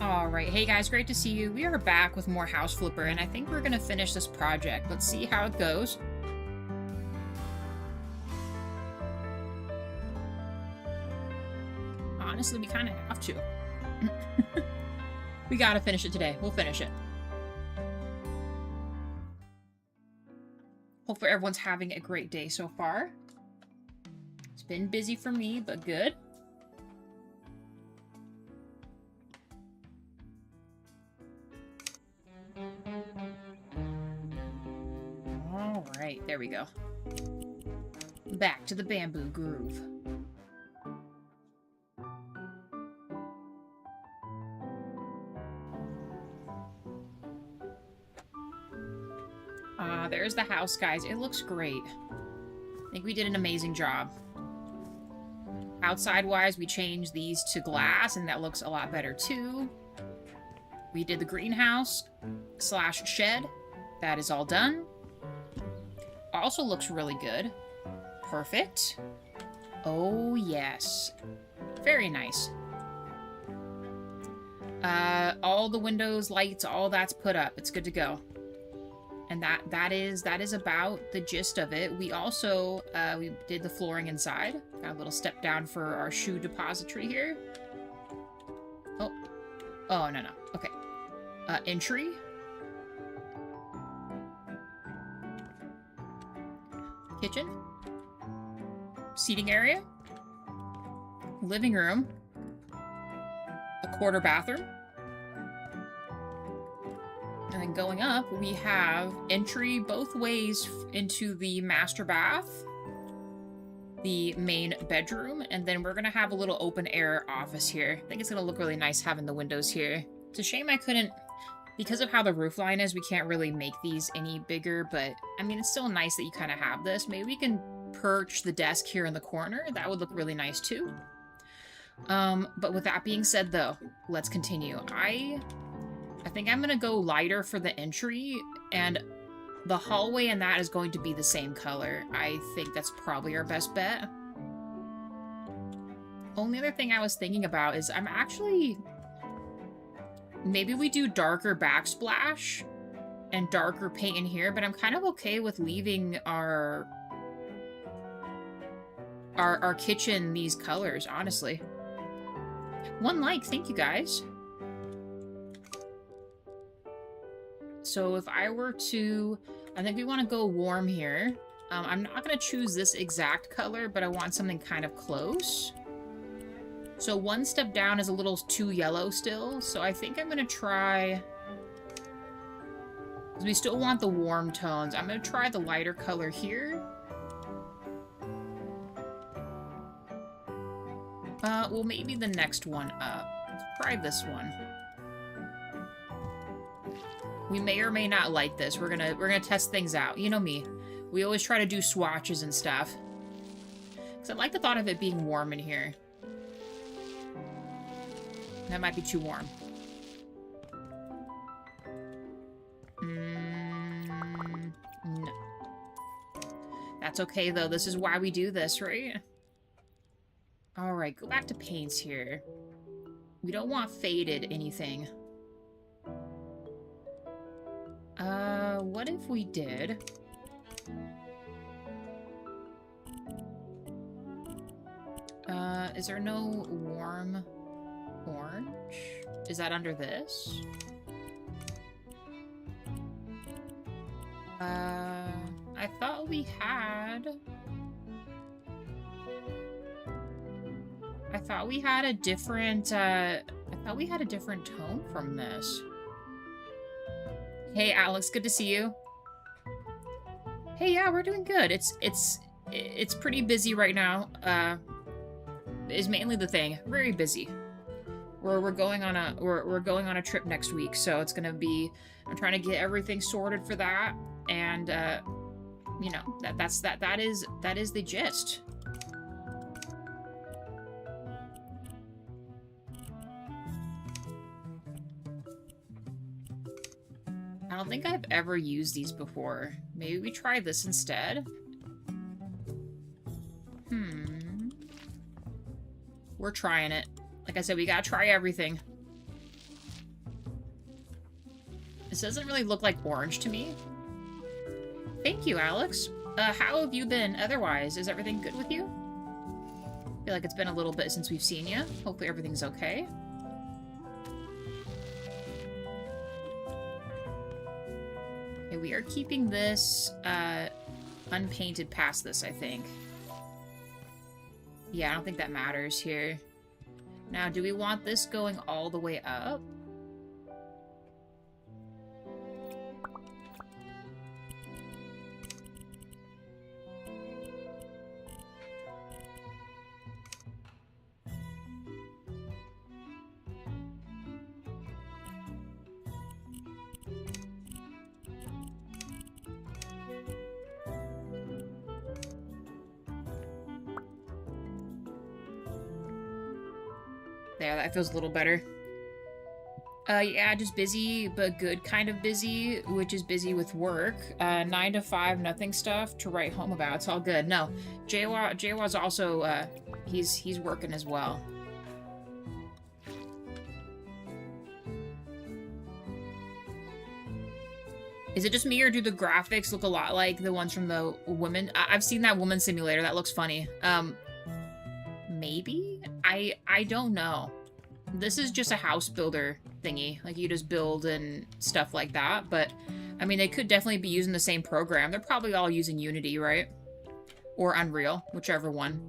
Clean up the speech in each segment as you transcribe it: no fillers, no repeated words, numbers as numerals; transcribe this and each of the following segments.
Alright, hey guys, great to see you. We are back with more House Flipper, and I think we're gonna finish this project. Let's see how it goes. Honestly, we kind of have to. We gotta finish it today. We'll finish it. Hopefully everyone's having a great day so far. It's been busy for me, but good. Alright, there we go. Back to the bamboo groove. There's the house, guys. It looks great. I think we did an amazing job. Outside-wise, we changed these to glass, and that looks a lot better, too. We did the greenhouse / shed. That is all done. Also looks really good. Perfect. Oh, yes. Very nice. All the windows, lights, all that's put up. It's good to go. And that is about the gist of it. We also, we did the flooring inside. Got a little step down for our shoe depository here. Oh, no. Okay. Entry. Kitchen. Seating area. Living room. A quarter bathroom. And then going up, we have entry both ways into the master bath, the main bedroom, and then we're going to have a little open air office here. I think it's going to look really nice having the windows here. It's a shame I couldn't, because of how the roof line is, we can't really make these any bigger, but I mean, it's still nice that you kind of have this. Maybe we can perch the desk here in the corner. That would look really nice too. But with that being said, though, let's continue. I think I'm gonna go lighter for the entry, and the hallway and that is going to be the same color. I think that's probably our best bet. Only other thing I was thinking about is I'm actually... Maybe we do darker backsplash and darker paint in here, but I'm kind of okay with leaving our kitchen these colors, honestly. 1 like, thank you guys. So if I were to, I think we want to go warm here. I'm not going to choose this exact color, but I want something kind of close. So 1 step down is a little too yellow still, so I think I'm going to try, because we still want the warm tones, I'm going to try the lighter color here. Well, maybe the next one up. Let's try this one. We may or may not like this. We're gonna test things out. You know me. We always try to do swatches and stuff. Because I like the thought of it being warm in here. That might be too warm. No. That's okay, though. This is why we do this, right? Alright, go back to paints here. We don't want faded anything. What if we did... is there no warm orange? Is that under this? I thought we had... I thought we had a different, I thought we had a different tone from this. Hey, Alex, good to see you. Hey, yeah, we're doing good. It's pretty busy right now. Is mainly the thing. Very busy. We're going on a trip next week, so it's gonna be. I'm trying to get everything sorted for that, and you know that is the gist. I don't think I've ever used these before. Maybe we try this instead. We're trying it. Like I said, we gotta try everything. This doesn't really look like orange to me. Thank you, Alex. How have you been otherwise? Is everything good with you? I feel like it's been a little bit since we've seen you. Hopefully everything's okay. Okay, we are keeping this unpainted past this, I think. Yeah, I don't think that matters here. Now, do we want this going all the way up? There, that feels a little better. Yeah, just busy, but good kind of busy, which is busy with work. 9 to 5, nothing stuff to write home about. It's all good. No, Jawa's also, he's working as well. Is it just me, or do the graphics look a lot like the ones from the women? I've seen that woman simulator. That looks funny. Maybe? I don't know. This is just a house builder thingy. Like, you just build and stuff like that. But, I mean, they could definitely be using the same program. They're probably all using Unity, right? Or Unreal. Whichever one.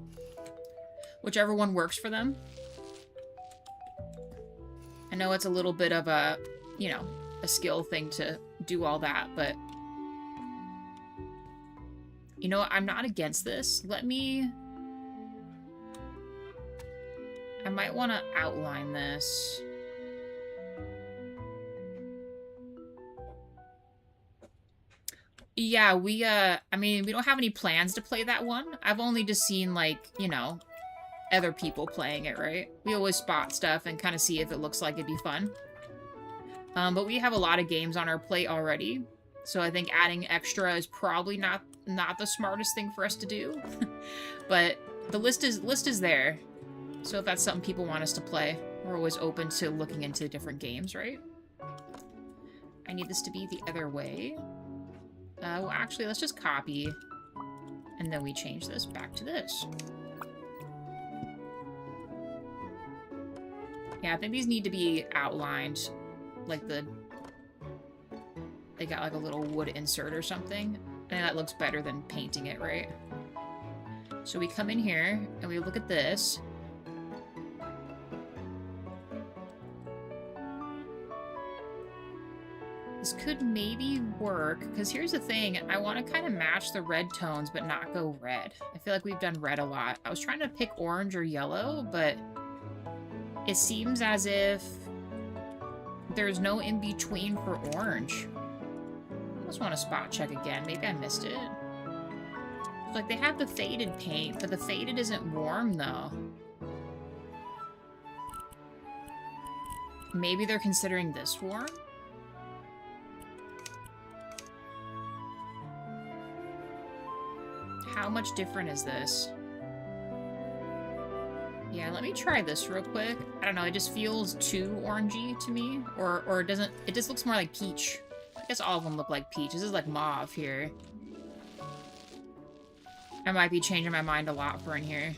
Whichever one works for them. I know it's a little bit of a, you know, a skill thing to do all that, but... You know what? I'm not against this. Let me... I might want to outline this. Yeah, I mean, we don't have any plans to play that one. I've only just seen, like, you know, other people playing it, right? We always spot stuff and kind of see if it looks like it'd be fun. But we have a lot of games on our plate already, so I think adding extra is probably not the smartest thing for us to do. But the list is there. So if that's something people want us to play, we're always open to looking into different games, right? I need this to be the other way. Well, actually, let's just copy. And then we change this back to this. Yeah, I think these need to be outlined. Like they got like a little wood insert or something. And that looks better than painting it, right? So we come in here and we look at this. This could maybe work, because here's the thing. I want to kind of match the red tones, but not go red. I feel like we've done red a lot. I was trying to pick orange or yellow, but it seems as if there's no in-between for orange. I just want to spot check again. Maybe I missed it. Like, they have the faded paint, but the faded isn't warm, though. Maybe they're considering this warm? How much different is this? Yeah, let me try this real quick. I don't know, it just feels too orangey to me. Or it doesn't, it just looks more like peach. I guess all of them look like peach. This is like mauve here. I might be changing my mind a lot for in here.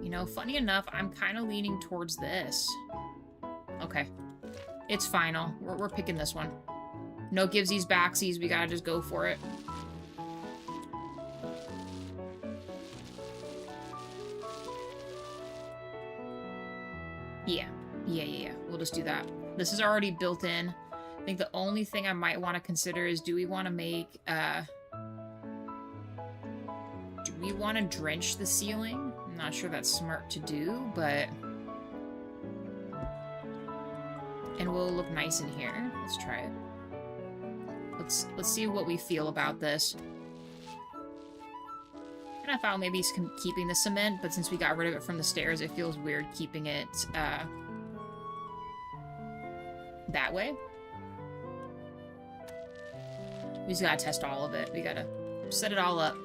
You know, funny enough, I'm kind of leaning towards this. Okay. It's final. We're picking this one. No givesies, backsies. We gotta just go for it. Yeah. We'll just do that. This is already built in. I think the only thing I might want to consider is, do we want to make, do we want to drench the ceiling? I'm not sure that's smart to do, but... And we'll look nice in here. Let's try it. Let's see what we feel about this. And I thought maybe keeping the cement, but since we got rid of it from the stairs, it feels weird keeping it, that way. We just gotta test all of it. We gotta set it all up.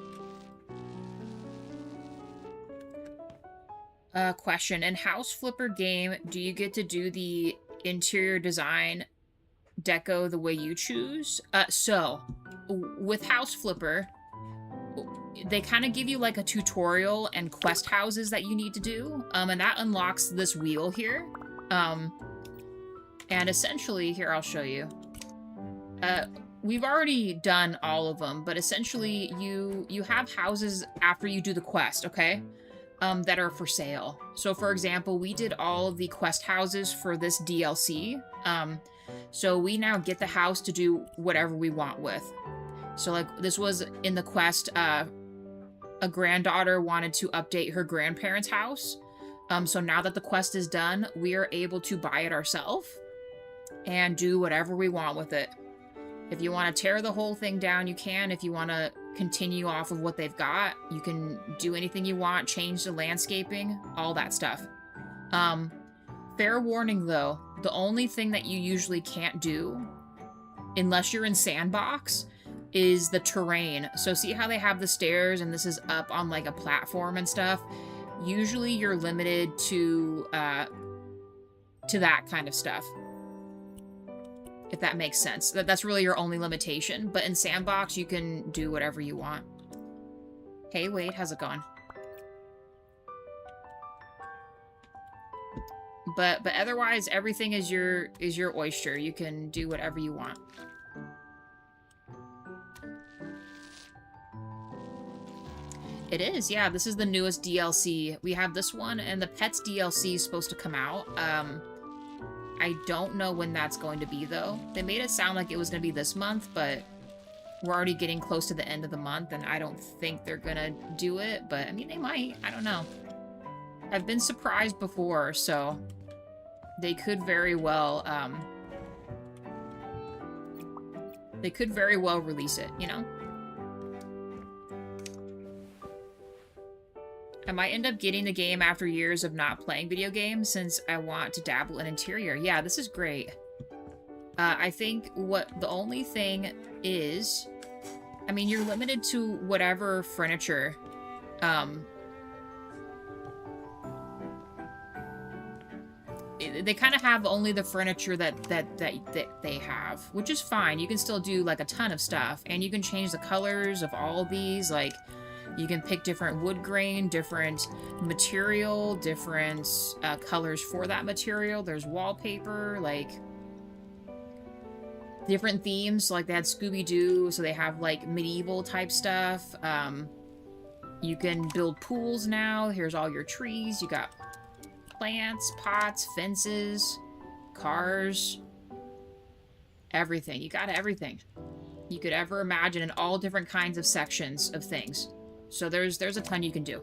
Question. In House Flipper game, do you get to do the interior design deco the way you choose? So, with House Flipper, they kind of give you like a tutorial and quest houses that you need to do, and that unlocks this wheel here. And essentially, here, I'll show you. We've already done all of them, but essentially you have houses after you do the quest, okay? That are for sale. So for example, we did all of the quest houses for this DLC. So we now get the house to do whatever we want with. So like this was in the quest, a granddaughter wanted to update her grandparents' house. So now that the quest is done, we are able to buy it ourselves and do whatever we want with it. If you want to tear the whole thing down, you can. If you want to continue off of what they've got, you can do anything you want, change the landscaping, all that stuff. Fair warning though, the only thing that you usually can't do, unless you're in Sandbox, is the terrain. So see how they have the stairs and this is up on like a platform and stuff? Usually you're limited to that kind of stuff. If that makes sense. That's really your only limitation. But in Sandbox, you can do whatever you want. Hey, Wade, how's it going? But otherwise, everything is your oyster. You can do whatever you want. It is, yeah. This is the newest DLC. We have this one, and the Pets DLC is supposed to come out. I don't know when that's going to be, though. They made it sound like it was going to be this month, but we're already getting close to the end of the month, and I don't think they're going to do it. But, I mean, they might. I don't know. I've been surprised before, so they could very well, release it, you know? I might end up getting the game after years of not playing video games since I want to dabble in interior. Yeah, this is great. I think what the only thing is, I mean, you're limited to whatever furniture, they kind of have only the furniture that they have, which is fine. You can still do like a ton of stuff, and you can change the colors of all of these, like, you can pick different wood grain, different material, different colors for that material. There's wallpaper, like different themes. Like they had Scooby-Doo, so they have like medieval type stuff. You can build pools now. Here's all your trees. You got plants, pots, fences, cars, everything. You got everything you could ever imagine in all different kinds of sections of things. So there's a ton you can do.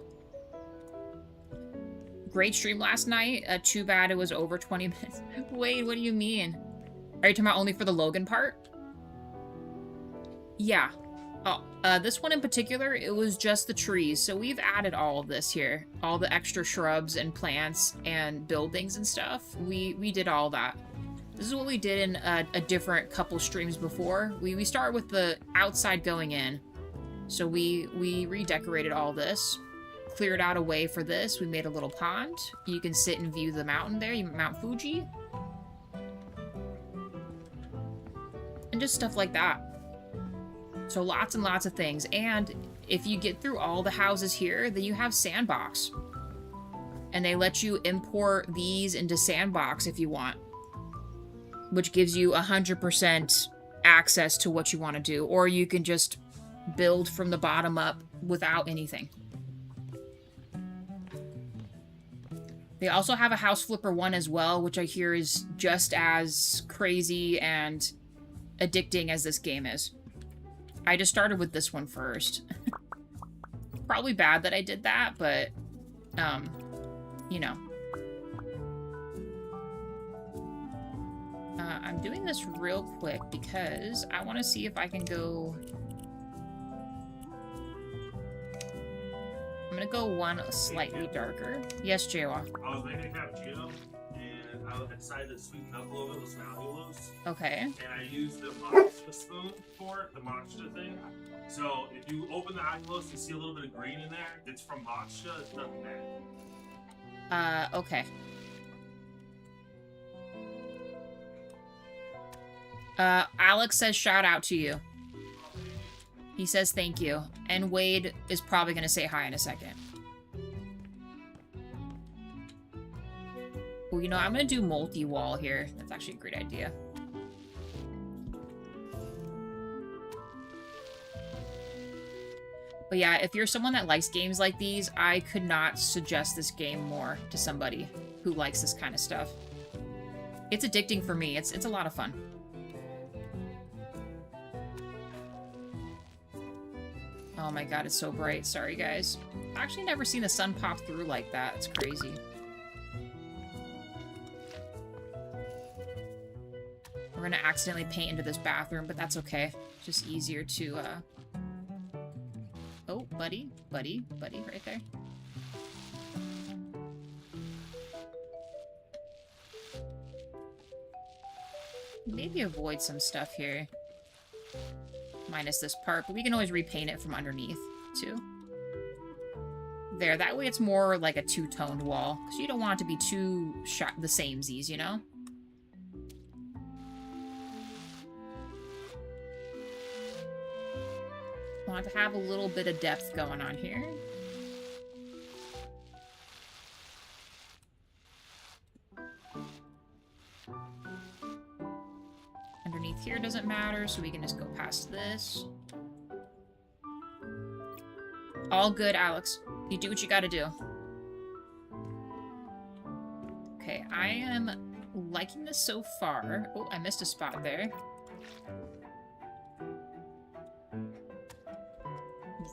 Great stream last night. Too bad it was over 20 minutes. Wait, what do you mean? Are you talking about only for the Logan part? Yeah. Oh, this one in particular, it was just the trees. So we've added all of this here. All the extra shrubs and plants and buildings and stuff. We did all that. This is what we did in a different couple streams before. We started with the outside going in. So we redecorated all this, cleared out a way for this. We made a little pond. You can sit and view the mountain there, Mount Fuji. And just stuff like that. So lots and lots of things. And if you get through all the houses here, then you have Sandbox. And they let you import these into Sandbox if you want. Which gives you 100% access to what you want to do. Or you can just build from the bottom up without anything. They also have a House Flipper 1 as well, which I hear is just as crazy and addicting as this game is. I just started with this one first. Probably bad that I did that, but, you know. I'm doing this real quick because I want to see if I can go... I'm gonna go one slightly darker. Yes, Jawa. I was making a cappuccino, and I decided to sweeten up a little bit with some allulose. Okay. And I used the matcha spoon for it, the matcha thing. So if you open the allulose, you see a little bit of green in there. It's from matcha. It's nothing bad. Okay. Alex says shout out to you. He says thank you. And Wade is probably going to say hi in a second. Well, you know, I'm going to do multi-wall here. That's actually a great idea. But yeah, if you're someone that likes games like these, I could not suggest this game more to somebody who likes this kind of stuff. It's addicting for me. It's a lot of fun. Oh my god, it's so bright. Sorry, guys. I've actually never seen the sun pop through like that. It's crazy. We're gonna accidentally paint into this bathroom, but that's okay. It's just easier to, Oh, buddy, buddy, buddy, right there. Maybe avoid some stuff here. Minus this part, but we can always repaint it from underneath, too. There, that way it's more like a two-toned wall, because you don't want it to be too the samesies, you know? Want to have a little bit of depth going on here. Underneath here doesn't matter, so we can just go past this. All good, Alex. You do what you gotta do. Okay, I am liking this so far. Oh, I missed a spot there.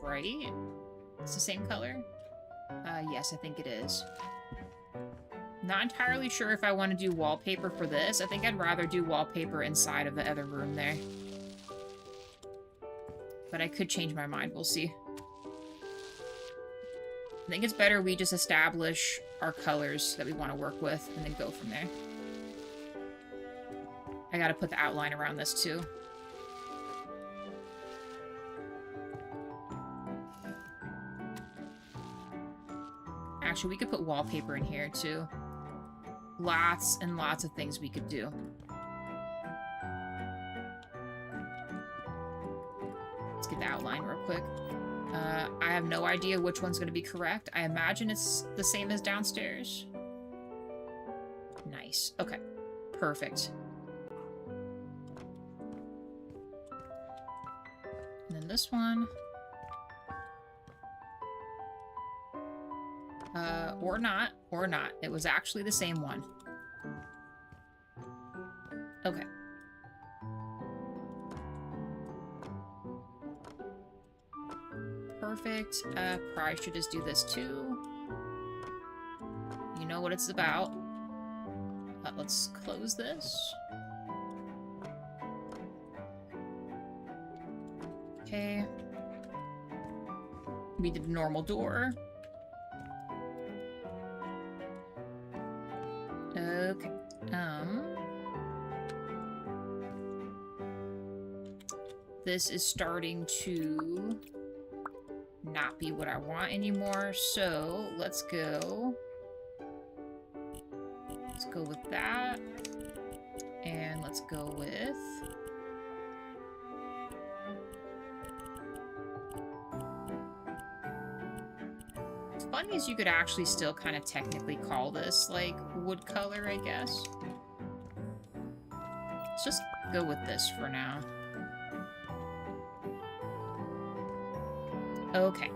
Right? It's the same color? Yes, I think it is. Not entirely sure if I want to do wallpaper for this. I think I'd rather do wallpaper inside of the other room there. But I could change my mind. We'll see. I think it's better we just establish our colors that we want to work with and then go from there. I gotta put the outline around this too. Actually, we could put wallpaper in here too. Lots and lots of things we could do. Let's get the outline real quick. I have no idea which one's going to be correct. I imagine it's the same as downstairs. Nice. Okay. Perfect. And then this one. Or not. It was actually the same one. Okay. Perfect. Probably should just do this too. You know what it's about. Let's close this. Okay. We did a normal door. Okay. This is starting to not be what I want anymore, so let's go with that, and let's go with what's funny is you could actually still kind of technically call this like wood color, I guess. Let's just go with this for now. Okay.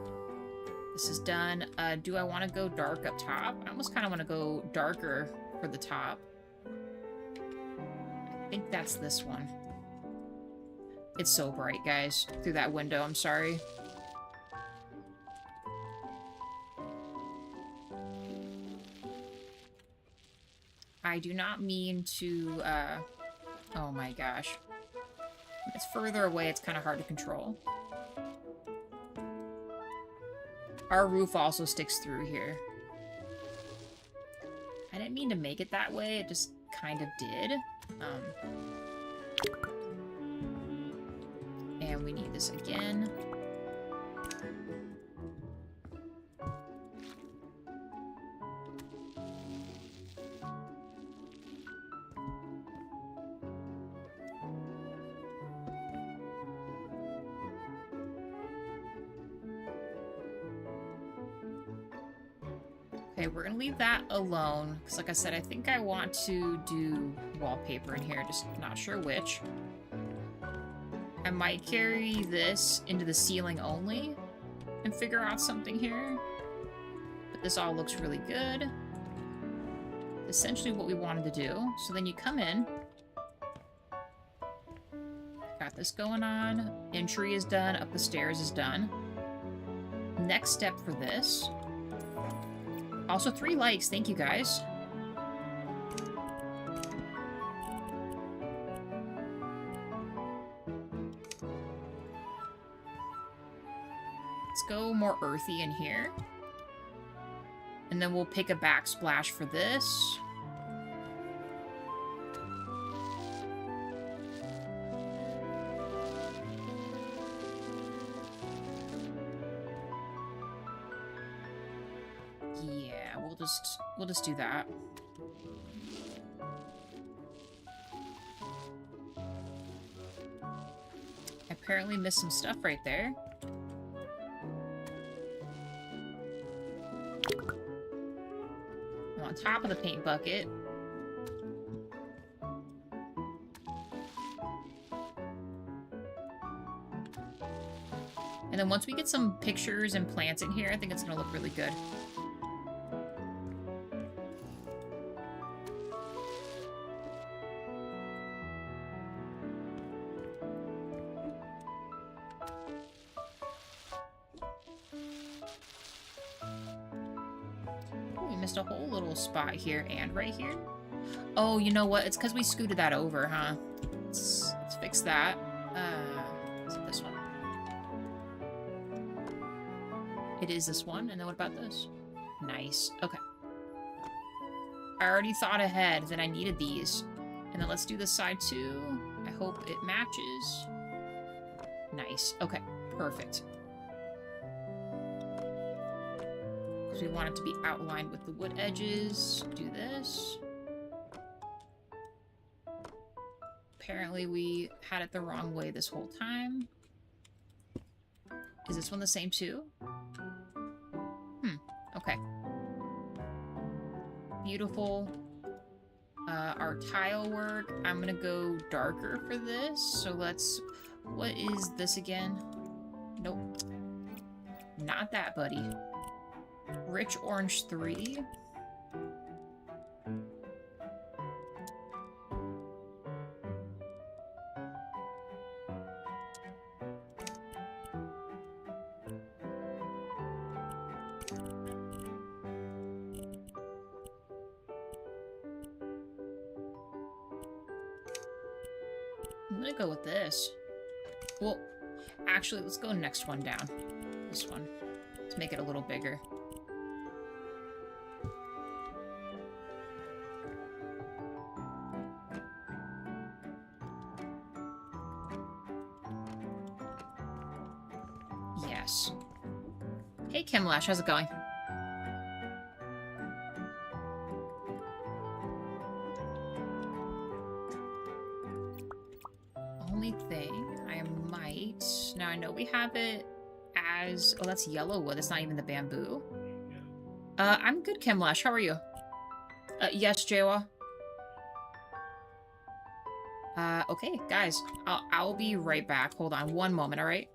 This is done. Do I want to go dark up top? I almost kind of want to go darker for the top. I think that's this one. It's so bright, guys, through that window. I'm sorry. I do not mean to, oh my gosh. When it's further away, it's kind of hard to control. Our roof also sticks through here. I didn't mean to make it that way, it just kind of did. And we need this again. Okay, we're gonna leave that alone, because like I said, I think I want to do wallpaper in here, just not sure which. I might carry this into the ceiling only and figure out something here. But this all looks really good. Essentially what we wanted to do. So then you come in. Got this going on. Entry is done. Up the stairs is done. Next step for this. Also 3 likes. Thank you guys. Let's go more earthy in here. And then we'll pick a backsplash for this. Yeah, we'll just do that. I apparently missed some stuff right there. On top of the paint bucket. And then once we get some pictures and plants in here, I think it's gonna look really good. Missed a whole little spot here and right here. Oh, you know what? It's because we scooted that over, huh? Let's fix that. Is it this one? It is this one. And then what about this? Nice. Okay. I already thought ahead that I needed these. And then let's do this side too. I hope it matches. Nice. Okay. Perfect. We want it to be outlined with the wood edges. Do this. Apparently we had it the wrong way this whole time. Is this one the same too? Okay. Beautiful. Our tile work, I'm gonna go darker for this. So let's... What is this again? Nope. Not that, buddy. Rich Orange 3. I'm gonna go with this. Well, actually, let's go next one down. This one. Let's make it a little bigger. Yes. Hey, Kimlash, how's it going? Only thing I might... Now, I know we have it as... Oh, that's yellow wood. That's not even the bamboo. I'm good, Kimlash. How are you? Yes, Jawa. Okay, guys. I'll be right back. Hold on one moment, all right?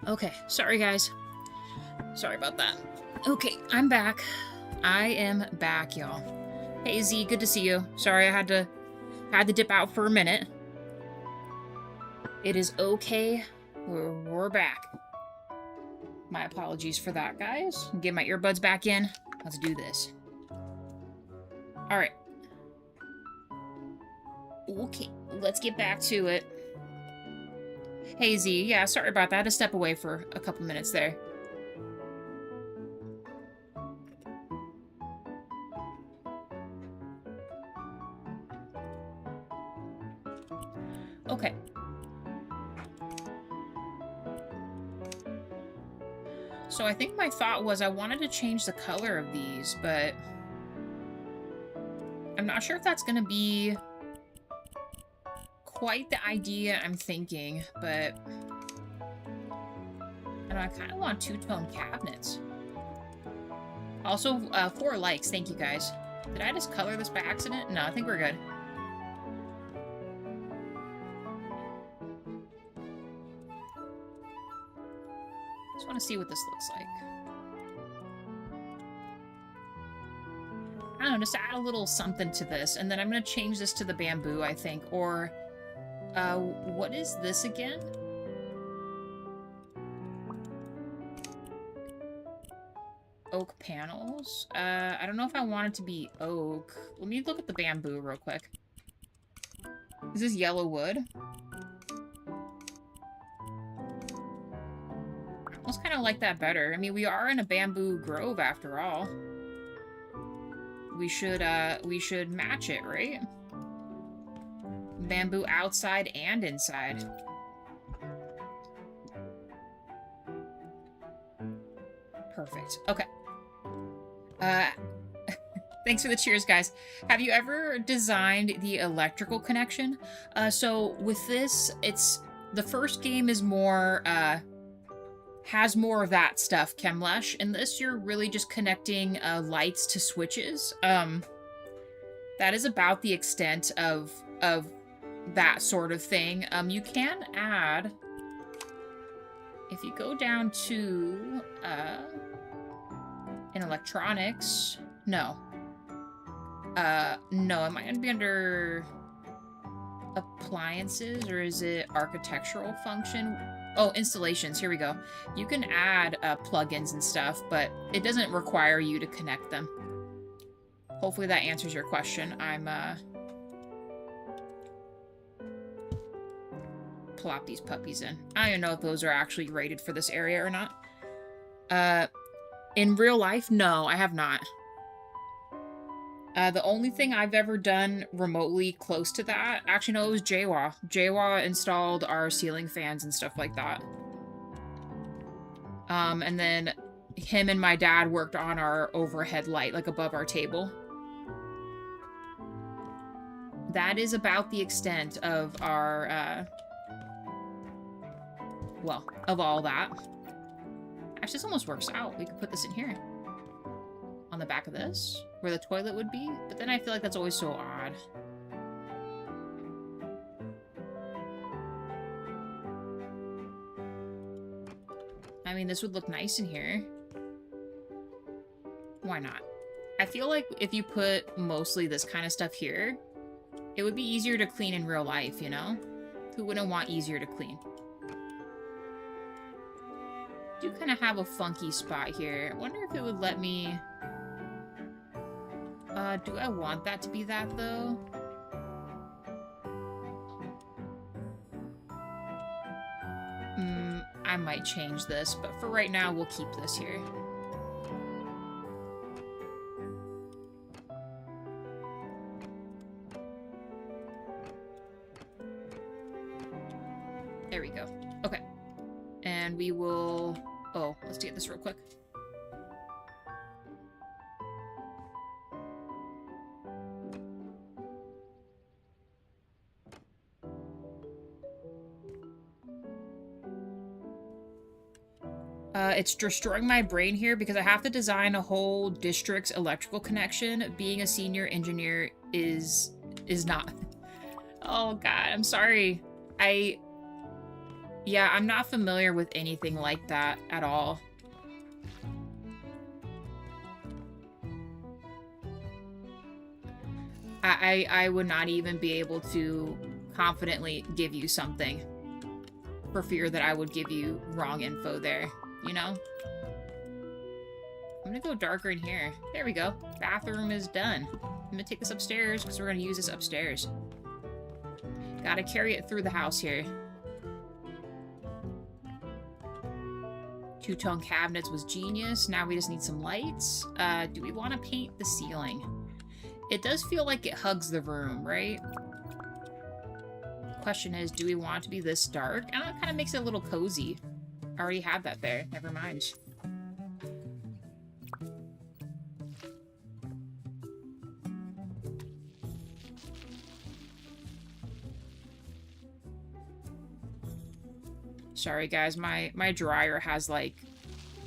Okay, sorry guys. Sorry about that. Okay, I'm back. I am back, y'all. Hey Z, good to see you. Sorry I had to dip out for a minute. It is okay. We're back. My apologies for that, guys. Get my earbuds back in. Let's do this. Alright. Okay, let's get back to it. Hey Z, yeah, sorry about that. I had to step away for a couple minutes there. Okay. So I think my thought was I wanted to change the color of these, but I'm not sure if that's going to be quite the idea I'm thinking, but I kind of want two-tone cabinets. Also, 4 likes. Thank you, guys. Did I just color this by accident? No, I think we're good. Just want to see what this looks like. I don't know, just add a little something to this, and then I'm going to change this to the bamboo, I think, or... what is this again? Oak panels? I don't know if I want it to be oak. Let me look at the bamboo real quick. Is this yellow wood? I almost kind of like that better. I mean, we are in a bamboo grove after all. We should match it, right? Bamboo outside and inside. Perfect. Okay. Thanks for the cheers, guys. Have you ever designed the electrical connection? So with this, the first game is more, has more of that stuff, Chemlesh. In this, you're really just connecting lights to switches. That is about the extent of that sort of thing. You can add, if you go down to in electronics, no, it might be under appliances, or is it architectural function? Oh, installations, here we go. You can add plugins and stuff, but it doesn't require you to connect them. Hopefully that answers your question. I'm plop these puppies in. I don't even know if those are actually rated for this area or not. In real life, no, I have not. The only thing I've ever done remotely close to that, actually no, it was Jawa. Jawa installed our ceiling fans and stuff like that. And then him and my dad worked on our overhead light, like above our table. That is about the extent of our, well, of all that. Actually, this almost works out. We could put this in here. On the back of this, where the toilet would be. But then I feel like that's always so odd. I mean, this would look nice in here. Why not? I feel like if you put mostly this kind of stuff here, it would be easier to clean in real life, you know? Who wouldn't want easier to clean? I do kind of have a funky spot here. I wonder if it would let me... do I want that to be that, though? I might change this, but for right now, we'll keep this here. There we go. Okay. And we will... Oh, let's get this real quick. It's destroying my brain here because I have to design a whole district's electrical connection. Being a senior engineer is not... Oh god, I'm sorry. Yeah, I'm not familiar with anything like that at all. I would not even be able to confidently give you something for fear that I would give you wrong info there, you know? I'm gonna go darker in here. There we go. Bathroom is done. I'm gonna take this upstairs because we're gonna use this upstairs. Gotta carry it through the house here. Two-tone cabinets was genius. Now we just need some lights. Do we want to paint the ceiling? It does feel like it hugs the room, right? Question is, do we want it to be this dark? I don't know, it kind of makes it a little cozy. I already have that there. Never mind. Sorry, guys. My dryer has, like,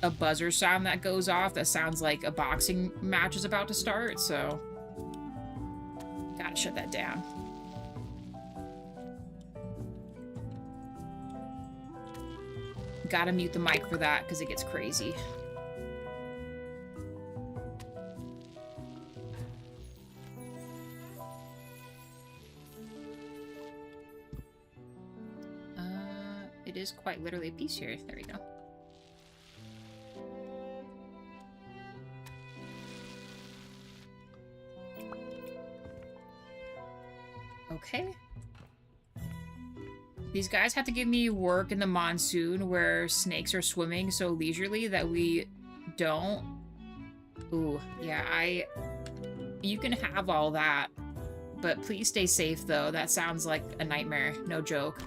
a buzzer sound that goes off that sounds like a boxing match is about to start, so... Gotta shut that down. Gotta mute the mic for that, because it gets crazy. It is quite literally a piece here. There we go. Okay. These guys have to give me work in the monsoon where snakes are swimming so leisurely that we don't. Ooh, yeah, you can have all that. But please stay safe, though. That sounds like a nightmare. No joke.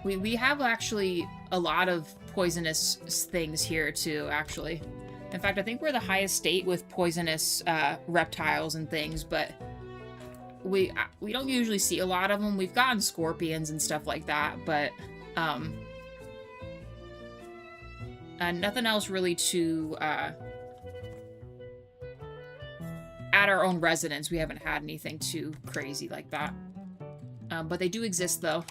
We have actually a lot of poisonous things here, too, actually. In fact, I think we're the highest state with poisonous reptiles and things, but we don't usually see a lot of them. We've gotten scorpions and stuff like that, but nothing else really to... at our own residence, we haven't had anything too crazy like that. But they do exist, though.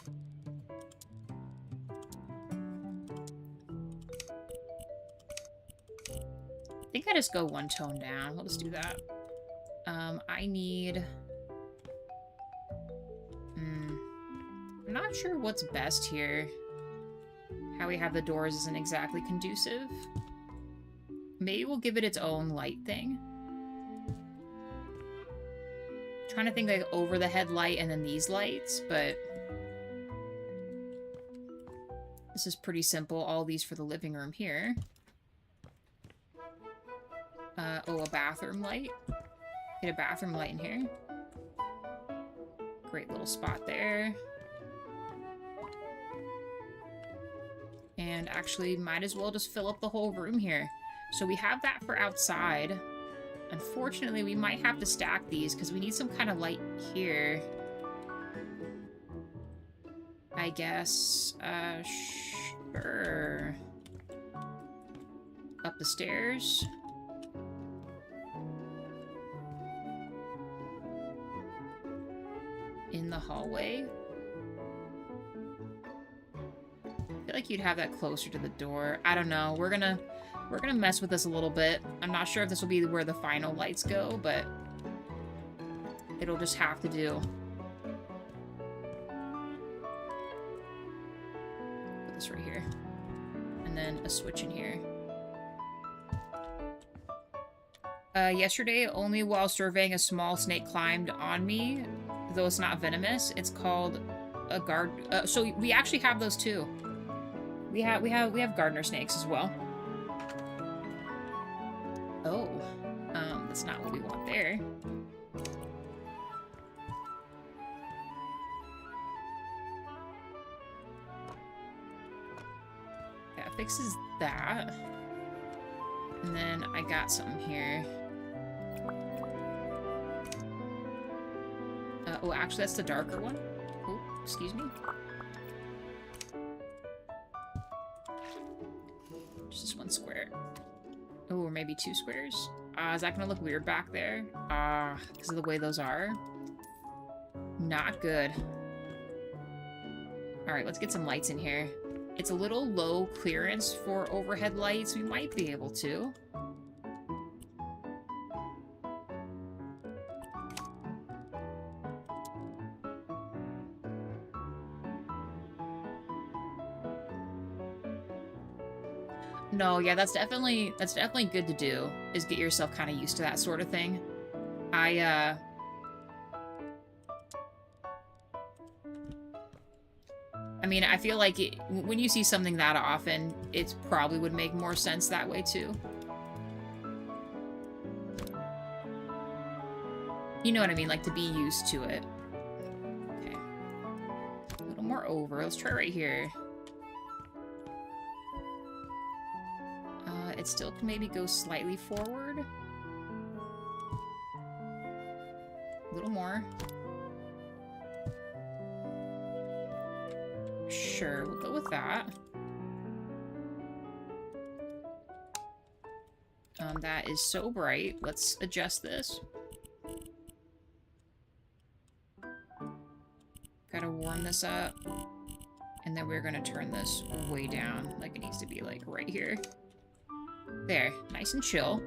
I think I just go one tone down. We'll just do that. I need... I'm not sure what's best here. How we have the doors isn't exactly conducive. Maybe we'll give it its own light thing. Trying to think like over the headlight and then these lights, but... This is pretty simple. All these for the living room here. Oh, a bathroom light. Get a bathroom light in here. Great little spot there. And actually, might as well just fill up the whole room here. So we have that for outside. Unfortunately, we might have to stack these because we need some kind of light here. I guess, sure. Up the stairs. In the hallway. I feel like you'd have that closer to the door. I don't know. We're gonna mess with this a little bit. I'm not sure if this will be where the final lights go, but it'll just have to do. Put this right here. And then a switch in here. Yesterday, only while surveying, a small snake climbed on me. Though it's not venomous, it's called a guard. So we actually have those too. We have gardener snakes as well. Oh, that's not what we want there. That fixes that. And then I got something here. Oh, actually, that's the darker one. Oh, excuse me. Just this one square. Oh, or maybe two squares. Is that gonna look weird back there? Because of the way those are. Not good. Alright, let's get some lights in here. It's a little low clearance for overhead lights. We might be able to. No, yeah, that's definitely good to do, is get yourself kind of used to that sort of thing. I mean, I feel like when you see something that often, it probably would make more sense that way too. You know what I mean? Like, to be used to it. Okay. A little more over. Let's try right here. It still can maybe go slightly forward. A little more. Sure, we'll go with that. That is so bright. Let's adjust this. Gotta warm this up. And then we're gonna turn this way down. Like, it needs to be, like, right here. There. Nice and chill.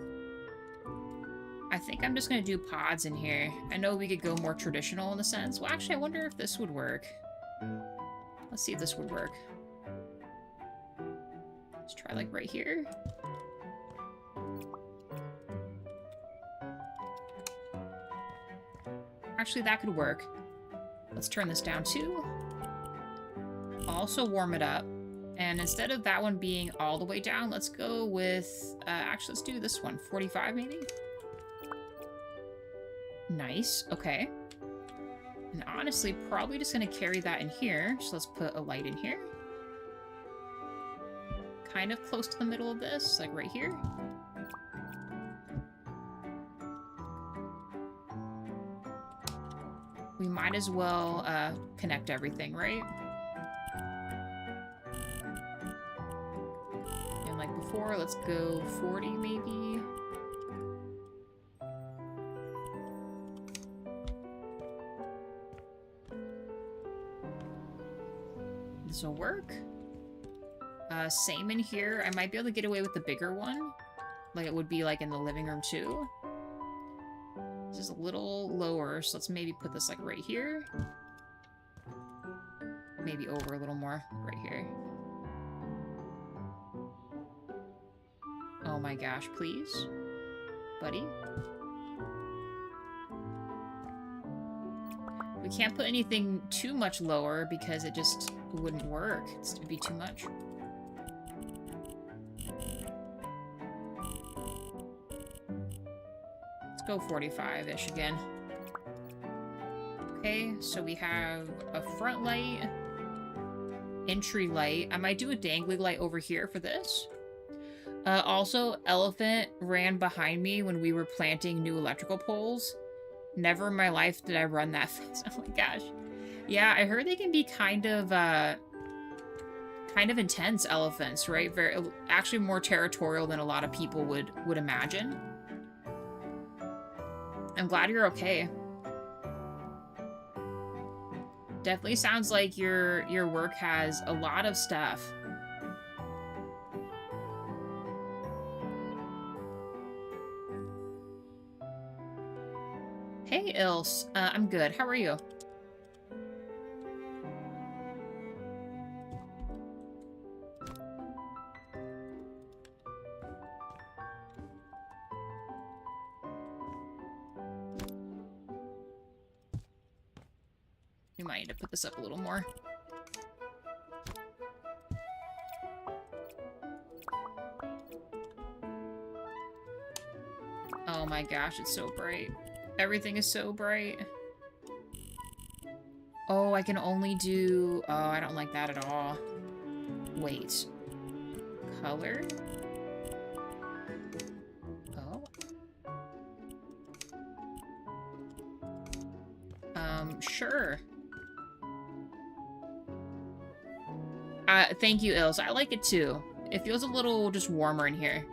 I think I'm just gonna do pods in here. I know we could go more traditional in a sense. Well, actually, I wonder if this would work. Let's see if this would work. Let's try, like, right here. Actually, that could work. Let's turn this down, too. Also warm it up. And instead of that one being all the way down, let's go with... actually, let's do this one. 45, maybe? Nice. Okay. And honestly, probably just going to carry that in here. So let's put a light in here. Kind of close to the middle of this, like right here. We might as well connect everything, right? And like before, let's go 40 maybe. This will work. Same in here. I might be able to get away with the bigger one. Like it would be like in the living room too. This is a little lower, so let's maybe put this like right here. Maybe over a little more, right here. Oh my gosh, please. Buddy. We can't put anything too much lower because it just wouldn't work. It'd be too much. Let's go 45-ish again. Okay, so we have a front light, entry light. I might do a dangly light over here for this. Also, Elephant ran behind me when we were planting new electrical poles. Never in my life did I run that fast. Oh my gosh. Yeah, I heard they can be kind of intense, elephants, right? Actually more territorial than a lot of people would imagine. I'm glad you're okay. Definitely sounds like your work has a lot of stuff. Hey, Ilse. I'm good. How are you? You might need to put this up a little more. Oh my gosh, it's so bright. Everything is so bright. Oh, I can only do... Oh, I don't like that at all. Wait. Color? Oh. Sure. Thank you, Ilse. I like it too. It feels a little just warmer in here.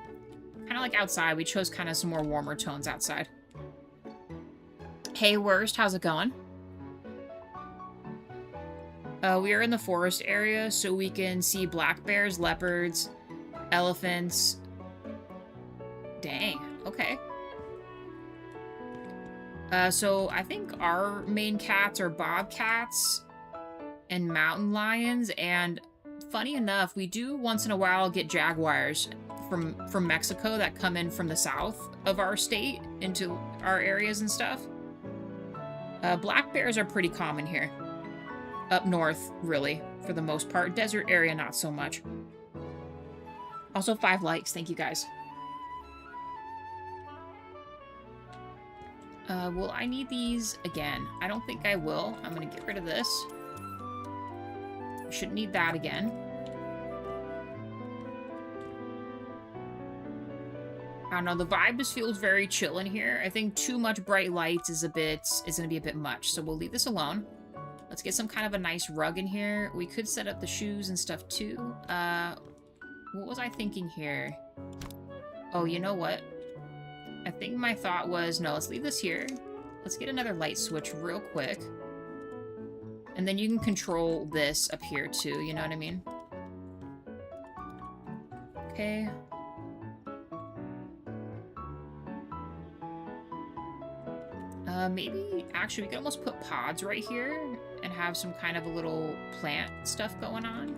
Kind of like outside. We chose kind of some more warmer tones outside. Hey, Worst, how's it going? We are in the forest area, so we can see black bears, leopards, elephants. Dang, okay. So I think our main cats are bobcats and mountain lions, and funny enough, we do once in a while get jaguars from Mexico that come in from the south of our state into our areas and stuff. Black bears are pretty common here. Up north, really, for the most part. Desert area, not so much. Also, 5 likes. Thank you, guys. Will I need these again? I don't think I will. I'm gonna get rid of this. Shouldn't need that again. I don't know, the vibe just feels very chill in here. I think too much bright lights is gonna be a bit much, so we'll leave this alone. Let's get some kind of a nice rug in here. We could set up the shoes and stuff too. What was I thinking here? Oh, you know what? I think my thought was, no, let's leave this here. Let's get another light switch real quick. And then you can control this up here too, you know what I mean? Okay. Maybe, actually, we could almost put pods right here and have some kind of a little plant stuff going on.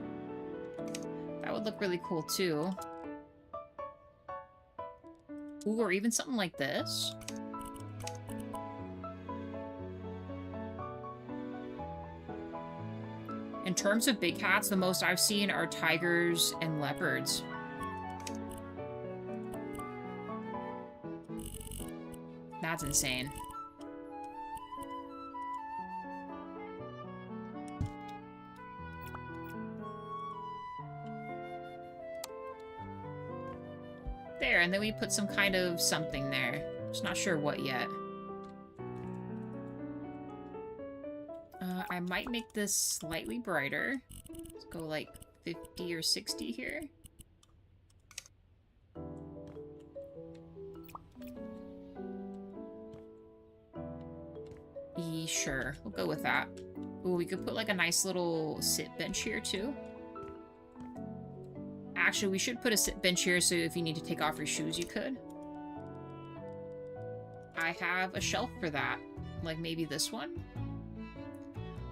That would look really cool too. Ooh, or even something like this. In terms of big cats, the most I've seen are tigers and leopards. That's insane. There, and then we put some kind of something there. Just not sure what yet. I might make this slightly brighter. Let's go like 50 or 60 here. Sure, we'll go with that. Ooh, we could put like a nice little sit bench here too. Actually, we should put a sit bench here so if you need to take off your shoes, you could. I have a shelf for that. Like maybe this one?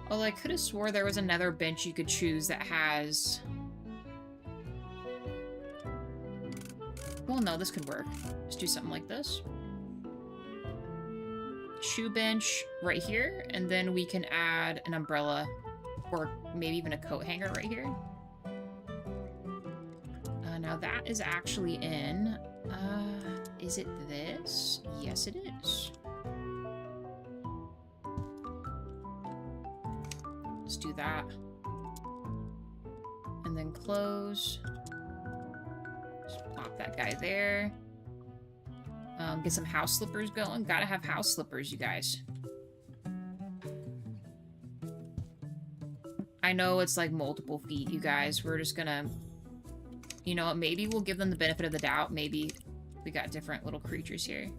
Although I could have swore there was another bench you could choose that has... Well, no, this could work. Let's do something like this. Shoe bench right here, and then we can add an umbrella or maybe even a coat hanger right here. Now that is actually in, is it this? Yes, it is. Let's do that. And then close. Just plop that guy there. Get some house slippers going. Gotta have house slippers, you guys. I know it's like multiple feet, you guys. We're just gonna... You know what, maybe we'll give them the benefit of the doubt. Maybe we got different little creatures here.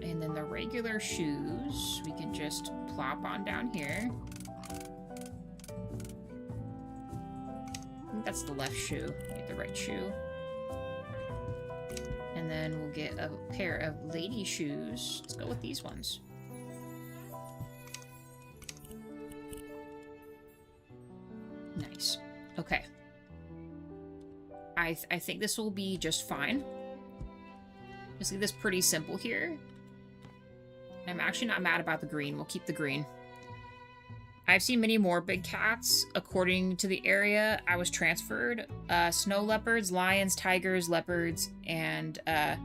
And then the regular shoes, we can just plop on down here. I think that's the left shoe. Get the right shoe. And then we'll get a pair of lady shoes. Let's go with these ones. Nice. Okay. I think this will be just fine. Just leave this pretty simple here. I'm actually not mad about the green. We'll keep the green. I've seen many more big cats. According to the area I was transferred, snow leopards, lions, tigers, leopards, and I'm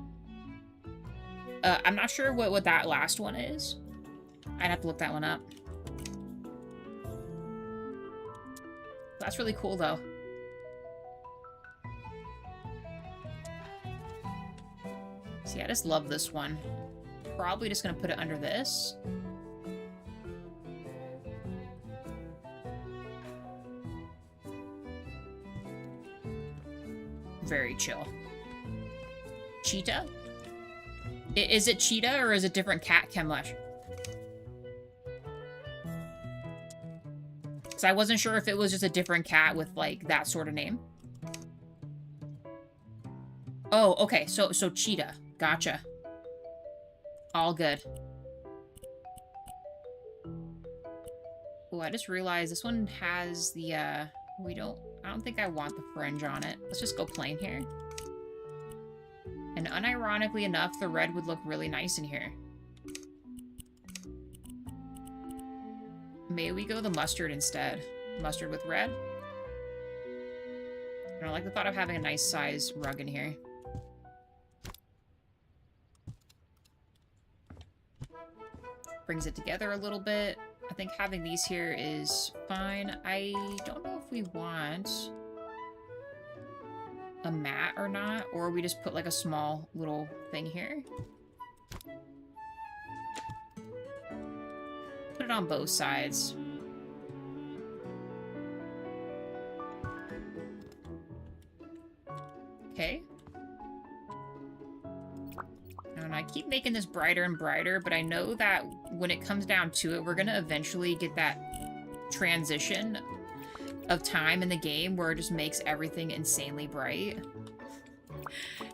not sure what that last one is. I'd have to look that one up. That's really cool, though. See, I just love this one. Probably just gonna put it under this. Very chill. Cheetah? Is it Cheetah or is it different cat, Chemlesh? So I wasn't sure if it was just a different cat with, like, that sort of name. Oh, okay. So Cheetah. Gotcha. All good. Oh, I just realized this one has the, I don't think I want the fringe on it. Let's just go plain here. And unironically enough, the red would look really nice in here. Maybe we go the mustard instead. Mustard with red. I don't like the thought of having a nice size rug in here. Brings it together a little bit. I think having these here is fine. I don't know if we want a mat or not, or we just put like a small little thing here. Put it on both sides. Okay. And I keep making this brighter and brighter, but I know that when it comes down to it, we're gonna eventually get that transition of time in the game where it just makes everything insanely bright.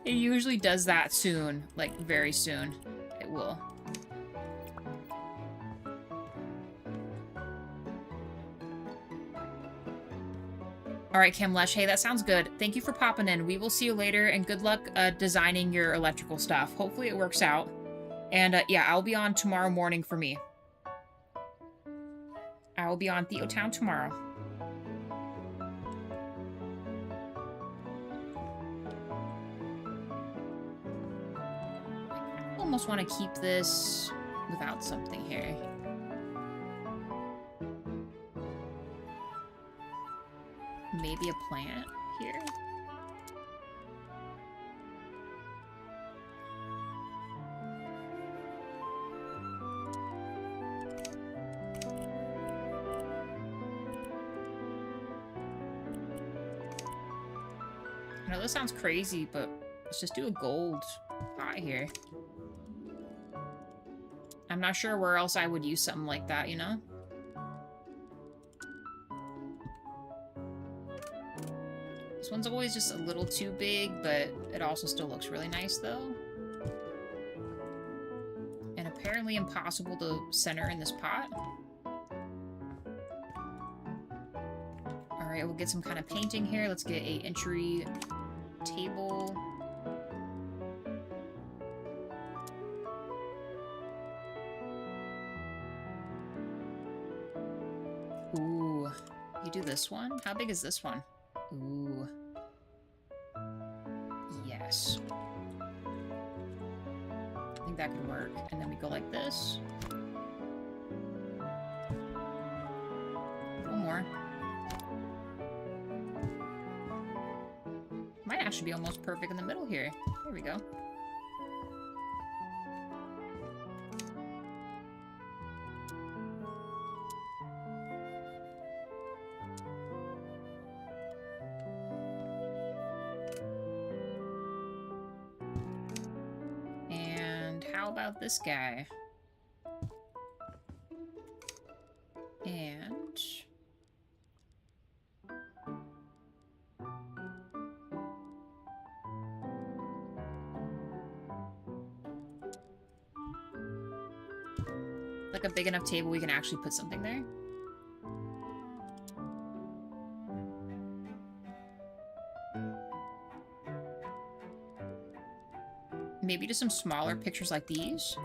It usually does that soon, like very soon. It will. Alright, Chemlesh, hey, that sounds good. Thank you for popping in. We will see you later, and good luck designing your electrical stuff. Hopefully it works out. And yeah, I'll be on tomorrow morning for me. I will be on Theo Town tomorrow. I almost want to keep this without something here. Maybe a plant here? I know this sounds crazy, but let's just do a gold pot here. I'm not sure where else I would use something like that, you know? This one's always just a little too big, but it also still looks really nice, though. And apparently impossible to center in this pot. Alright, we'll get some kind of painting here. Let's get a entry table. Ooh. You do this one? How big is this one? Ooh. Yes. I think that could work. And then we go like this. One more. Might actually be almost perfect in the middle here. There we go. How about this guy? And... like a big enough table we can actually put something there? Maybe just some smaller pictures like these.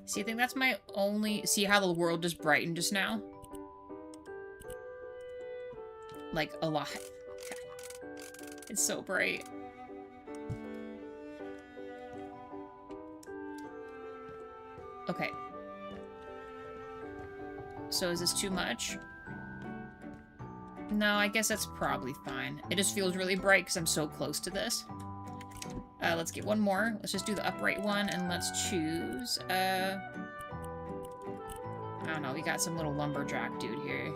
See, I think that's my only... See how the world just brightened just now? Like, a lot. It's so bright. Okay. So is this too much? No, I guess that's probably fine. It just feels really bright because I'm so close to this. Let's get one more. Let's just do the upright one, and let's choose, I don't know, we got some little lumberjack dude here.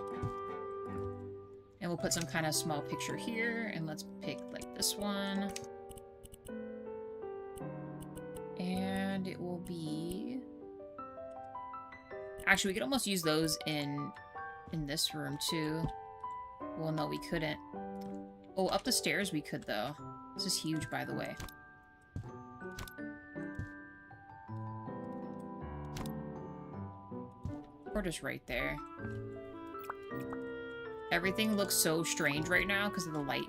And we'll put some kind of small picture here, and let's pick, like, this one. And it will be... Actually, we could almost use those in this room, too. Well, no, we couldn't. Oh, up the stairs we could, though. This is huge, by the way. Or just right there. Everything looks so strange right now because of the light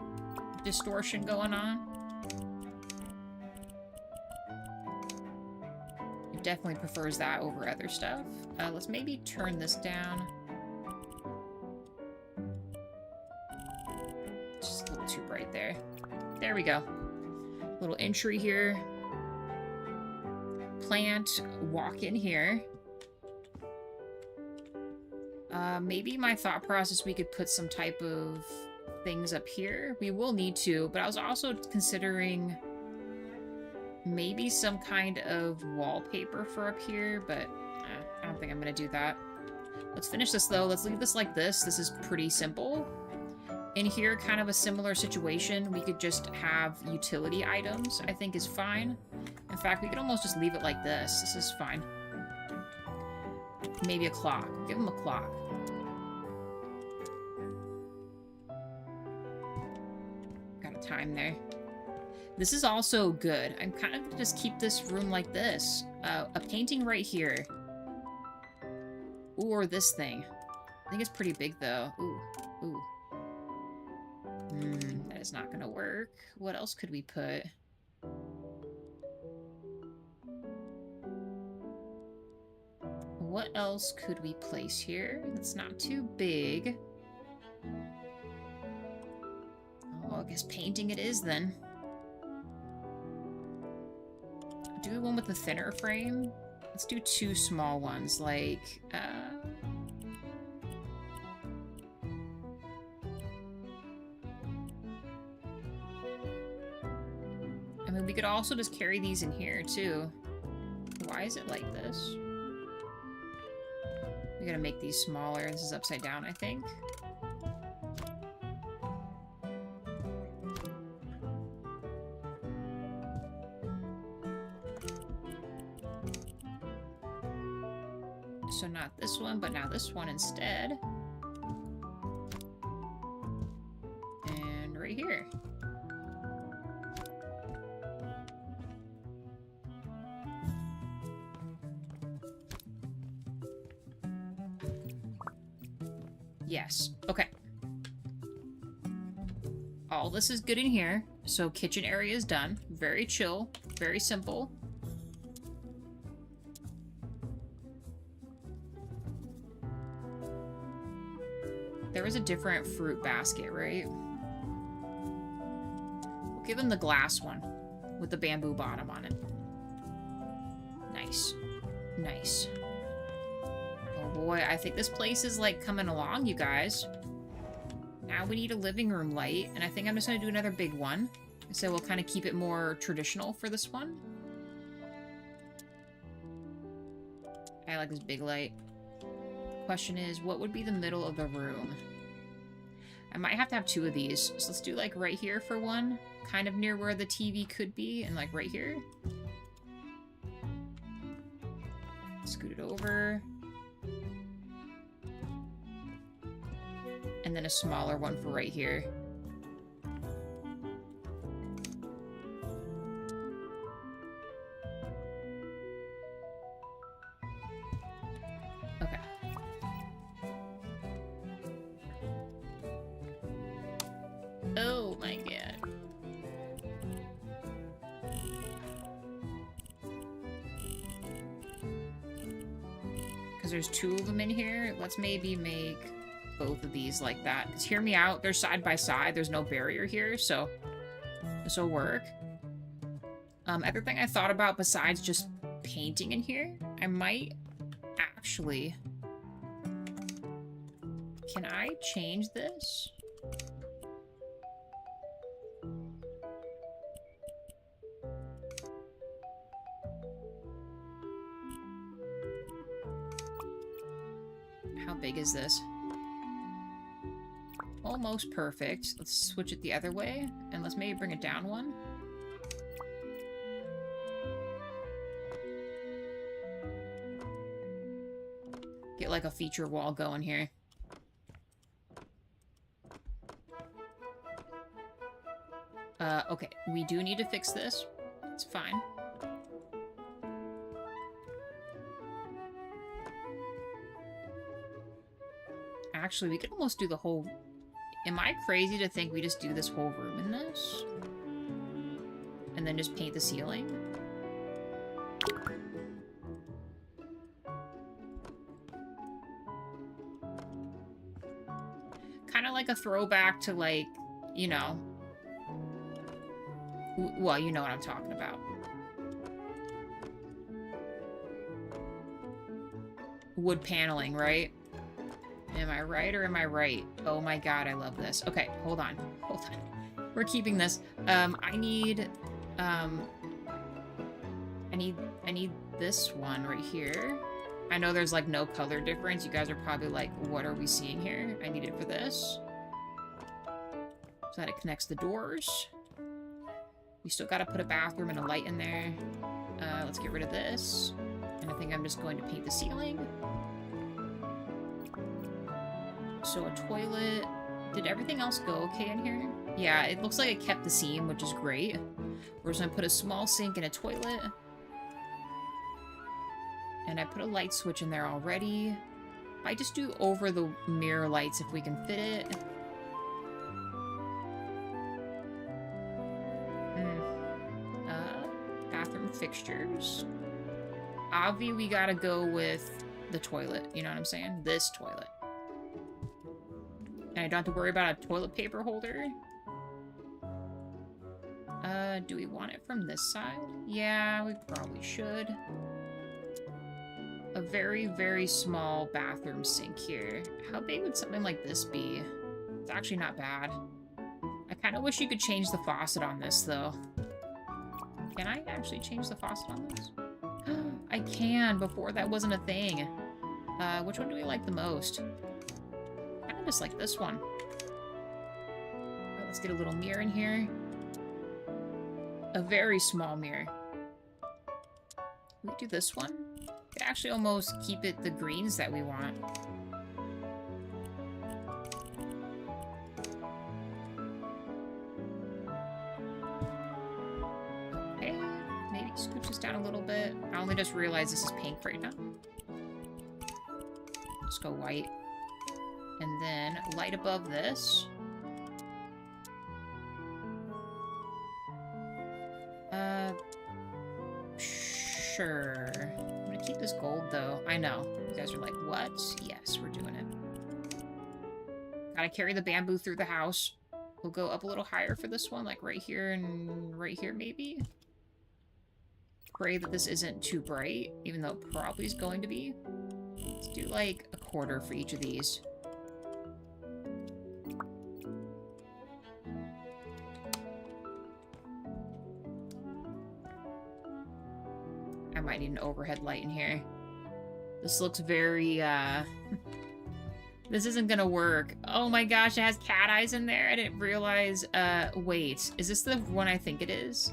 distortion going on. It definitely prefers that over other stuff. Let's maybe turn this down. Just a little too bright there. There we go. Little entry here. Plant, walk in here. Maybe my thought process, we could put some type of things up here. We will need to, but I was also considering maybe some kind of wallpaper for up here, but I don't think I'm going to do that. Let's finish this, though. Let's leave this like this. This is pretty simple. In here, kind of a similar situation. We could just have utility items, I think is fine. In fact, we could almost just leave it like this. This is fine. Maybe a clock. Give him a clock. Got a time there. This is also good. I'm kind of gonna just keep this room like this. A painting right here. Ooh, or this thing. I think it's pretty big, though. Ooh. Ooh. That is not gonna work. What else could we put? What else could we place here that's not too big? Oh, I guess painting it is, then. Do one with the thinner frame. Let's do two small ones, like, I mean, we could also just carry these in here, too. Why is it like this? We gotta make these smaller. This is upside down, I think. So not this one, but now this one instead. And right here. Yes. Okay. All this is good in here. So kitchen area is done. Very chill. Very simple. There was a different fruit basket, right? We'll give him the glass one with the bamboo bottom on it. Nice. Nice. Oh boy, I think this place is like coming along, you guys. Now we need a living room light, and I think I'm just gonna do another big one. So we'll kind of keep it more traditional for this one. I like this big light. Question is, what would be the middle of the room? I might have to have two of these. So let's do like right here for one, kind of near where the TV could be, and like right here. Scoot it over. And then a smaller one for right here. Okay. Oh my god. Because there's two of them in here. Let's maybe make both of these like that. Because hear me out, they're side by side. There's no barrier here, so this will work. Other thing I thought about besides just painting in here, I might actually... Can I change this? How big is this? Almost perfect. Let's switch it the other way, and let's maybe bring it down one. Get like a feature wall going here. Okay, we do need to fix this. It's fine. Actually, we could almost do the whole... Am I crazy to think we just do this whole room in this? And then just paint the ceiling? Kind of like a throwback to, like, you know... Well, you know what I'm talking about. Wood paneling, right? Am I right or am I right? Oh my god, I love this. Okay, hold on. Hold on. We're keeping this. I need this one right here. I know there's like no color difference. You guys are probably like, what are we seeing here? I need it for this. So that it connects the doors. We still gotta put a bathroom and a light in there. Let's get rid of this. And I think I'm just going to paint the ceiling. So a toilet. Did everything else go okay in here? Yeah, it looks like it kept the seam, which is great. We're just gonna put a small sink and a toilet. And I put a light switch in there already. I just do over the mirror lights if we can fit it. Bathroom fixtures. Obvi, we gotta go with the toilet. You know what I'm saying? This toilet. And I don't have to worry about a toilet paper holder. Do we want it from this side? Yeah, we probably should. A very, very small bathroom sink here. How big would something like this be? It's actually not bad. I kind of wish you could change the faucet on this, though. Can I actually change the faucet on this? I can. Before, that wasn't a thing. Which one do we like the most? Kind of just like this one. Let's get a little mirror in here. A very small mirror. We do this one. Could actually almost keep it the greens that we want. Okay, maybe scooch this down a little bit. I only just realized this is pink right now. Let's go white. And then light above this. Sure. I'm gonna keep this gold, though. I know. You guys are like, what? Yes, we're doing it. Gotta carry the bamboo through the house. We'll go up a little higher for this one, like right here and right here, maybe? Pray that this isn't too bright, even though it probably is going to be. Let's do, like, a quarter for each of these. I might need an overhead light in here. This looks very, This isn't gonna work. Oh my gosh, it has cat eyes in there. I didn't realize, wait. Is this the one I think it is?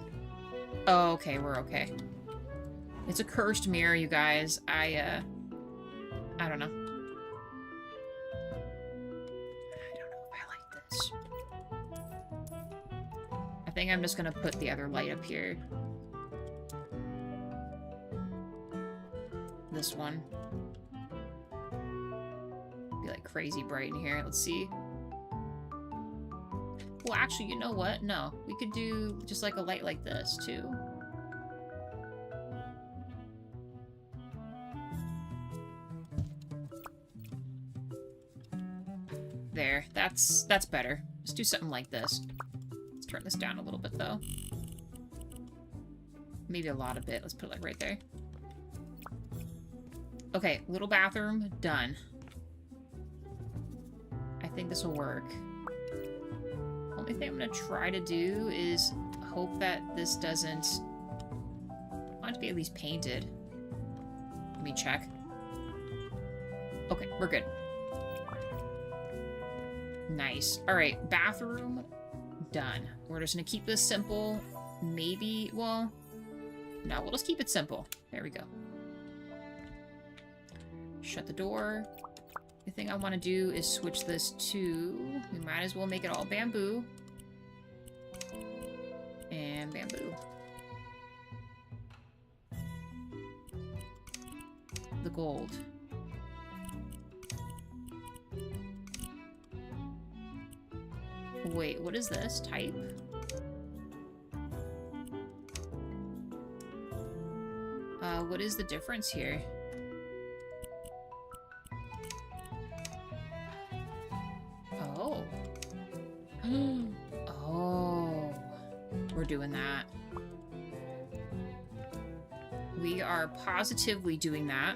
Oh, okay, we're okay. It's a cursed mirror, you guys. I don't know. I don't know if I like this. I think I'm just gonna put the other light up here. This one. Be like crazy bright in here. Let's see. Well, actually, you know what? No. We could do just like a light like this, too. There. That's better. Let's do something like this. Let's turn this down a little bit, though. Maybe a lot of it. Let's put it like right there. Okay, little bathroom, done. I think this will work. Only thing I'm gonna try to do is hope that this doesn't... I want it to be at least painted. Let me check. Okay, we're good. Nice. All right, bathroom done. We're just gonna keep this simple. Maybe, well, no, we'll just keep it simple. There we go. Shut the door. The thing I want to do is switch this to, we might as well make it all bamboo. And bamboo. The gold. Wait, what is this? Type? What is the difference here? Oh. Oh. We're doing that. We are positively doing that.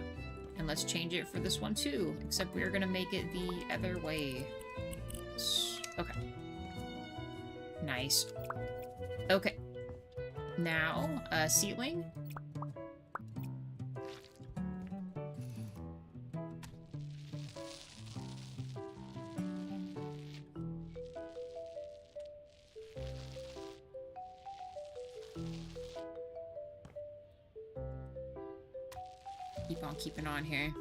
And let's change it for this one too. Except we're gonna make it the other way. Okay. Nice. Okay. Now, ceiling. Keep on keeping on here.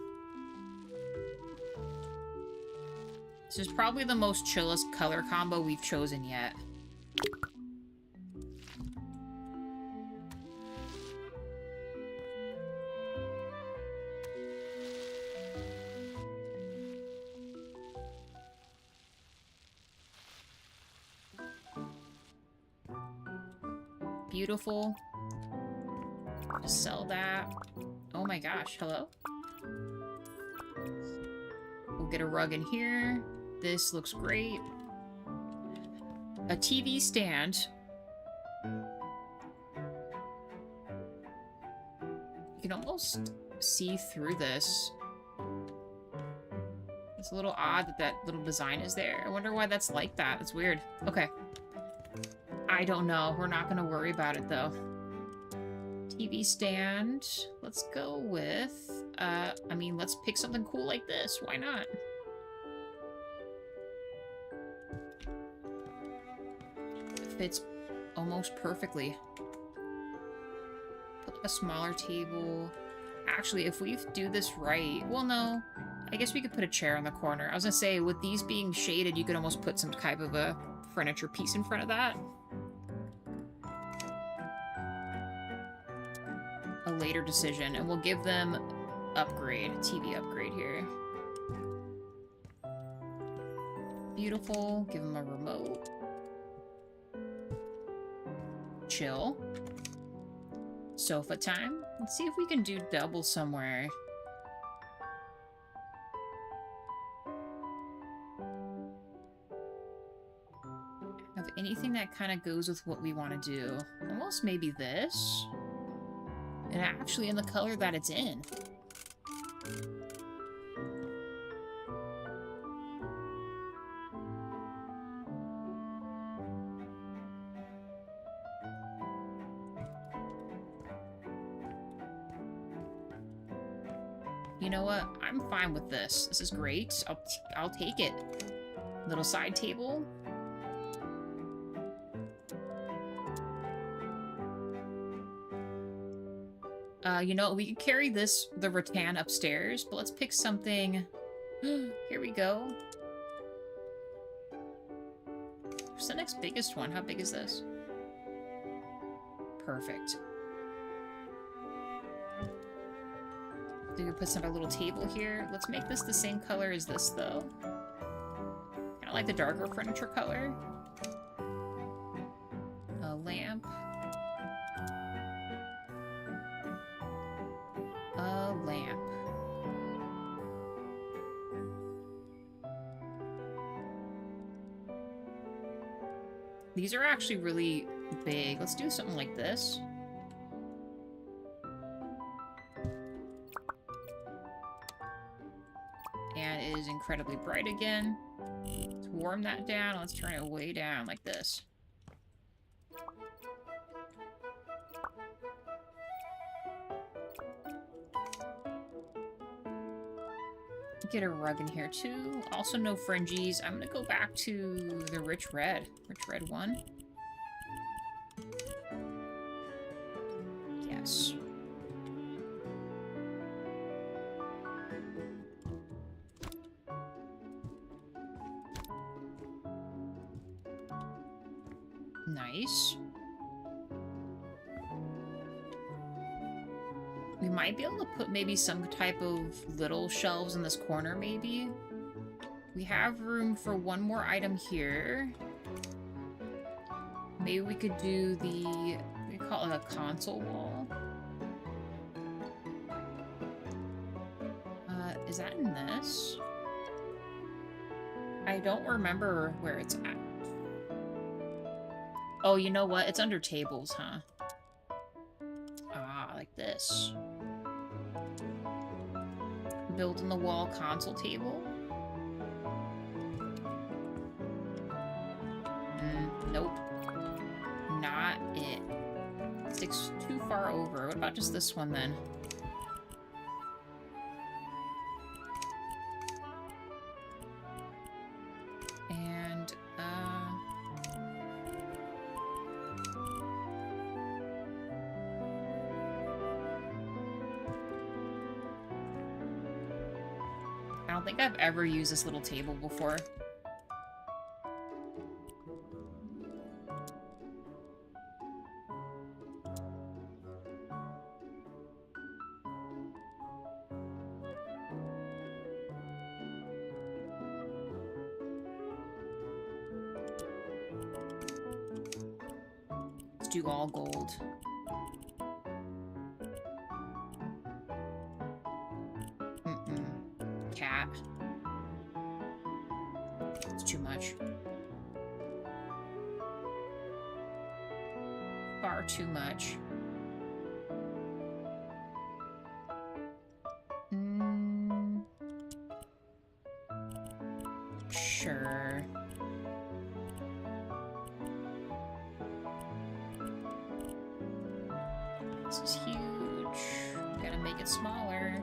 This is probably the most chillest color combo we've chosen yet. Beautiful. Just sell that. Oh my gosh, hello? We'll get a rug in here. This looks great. A TV stand. You can almost see through this. It's a little odd that that little design is there. I wonder why that's like that. It's weird. Okay. I don't know. We're not going to worry about it, though. TV stand. Let's go with... I mean, let's pick something cool like this. Why not? Fits almost perfectly. Put a smaller table. Actually, if we do this right... Well, no. I guess we could put a chair in the corner. I was gonna say, with these being shaded, you could almost put some type of a furniture piece in front of that. A later decision, and we'll give them upgrade, TV upgrade here. Beautiful. Give them a remote. Chill. Sofa time. Let's see if we can do double somewhere. Have anything that kind of goes with what we want to do. Almost maybe this. And actually in the color that it's in. You know what? I'm fine with this. This is great. I'll take it. Little side table. You know, we could carry the rattan upstairs, but let's pick something. Here we go. What's the next biggest one? How big is this? Perfect. We can put a little table here. Let's make this the same color as this, though. Kind of like the darker furniture color. A lamp. A lamp. These are actually really big. Let's do something like this. And it is incredibly bright again. Let's warm that down. Let's turn it way down like this. Get a rug in here too. Also no fringies. I'm gonna go back to the rich red one. Yes. Nice. We might be able to put maybe some type of little shelves in this corner, maybe. We have room for one more item here. Maybe we could do the, we call it a console wall. Is that in this? I don't remember where it's at. Oh, you know what? It's under tables, huh? Ah, like this. Built in the wall console table. Nope. Not it. Sticks too far over. What about just this one then? And, I don't think I've ever used this little table before. Let's do all gold. Cat. It's too much. Far too much. Sure. This is huge. Gotta make it smaller.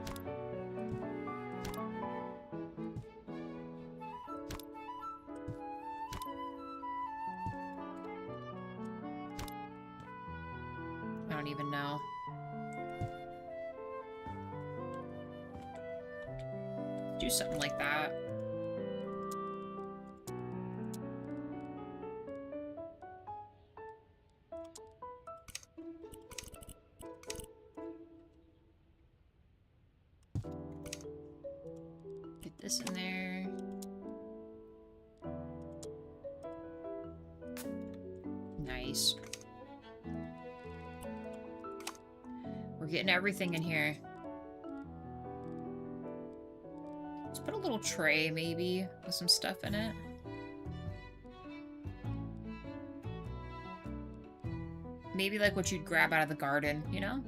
I don't even know. Do something like that. Get this in there. Nice. We're getting everything in here. Let's put a little tray, maybe, with some stuff in it. Maybe like what you'd grab out of the garden, you know?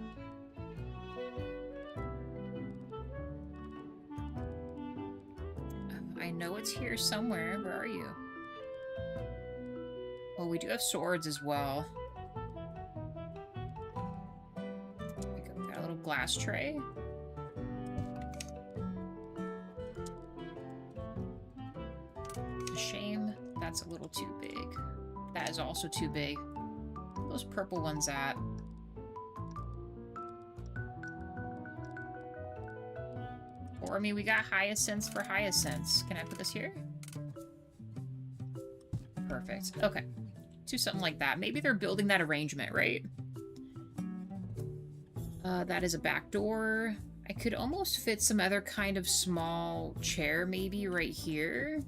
I know it's here somewhere. Where are you? Oh, we do have swords as well. We got a little glass tray. It's a shame that's a little too big. That is also too big. Where are those purple ones at? Or, I mean, we got hyacinths for hyacinths. Can I put this here? Perfect. Okay. Do something like that. Maybe they're building that arrangement, right? That is a back door. I could almost fit some other kind of small chair maybe right here.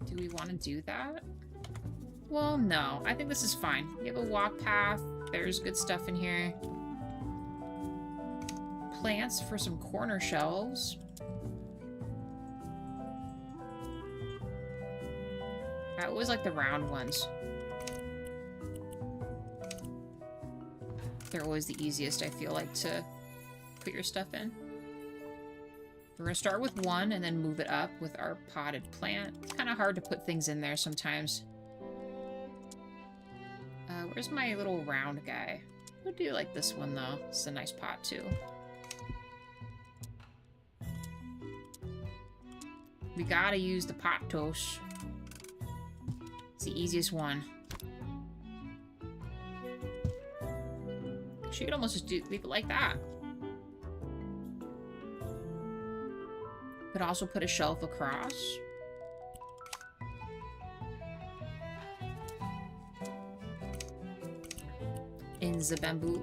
Do we want to do that? Well, no. I think this is fine. We have a walk path. There's good stuff in here. Plants for some corner shelves. I always like the round ones. They're always the easiest, I feel like, to put your stuff in. We're gonna start with one and then move it up with our potted plant. It's kind of hard to put things in there sometimes. Where's my little round guy? I do like this one, though. It's a nice pot, too. We gotta use the pot toast. It's the easiest one. She could almost just leave it like that. Could also put a shelf across. In the bamboo.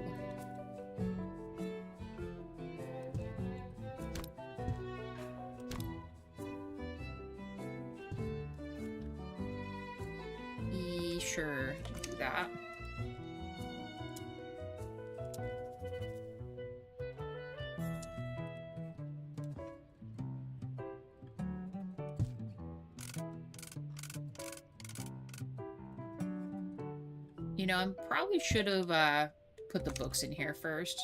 Sure, do that. You know, I probably should have put the books in here first.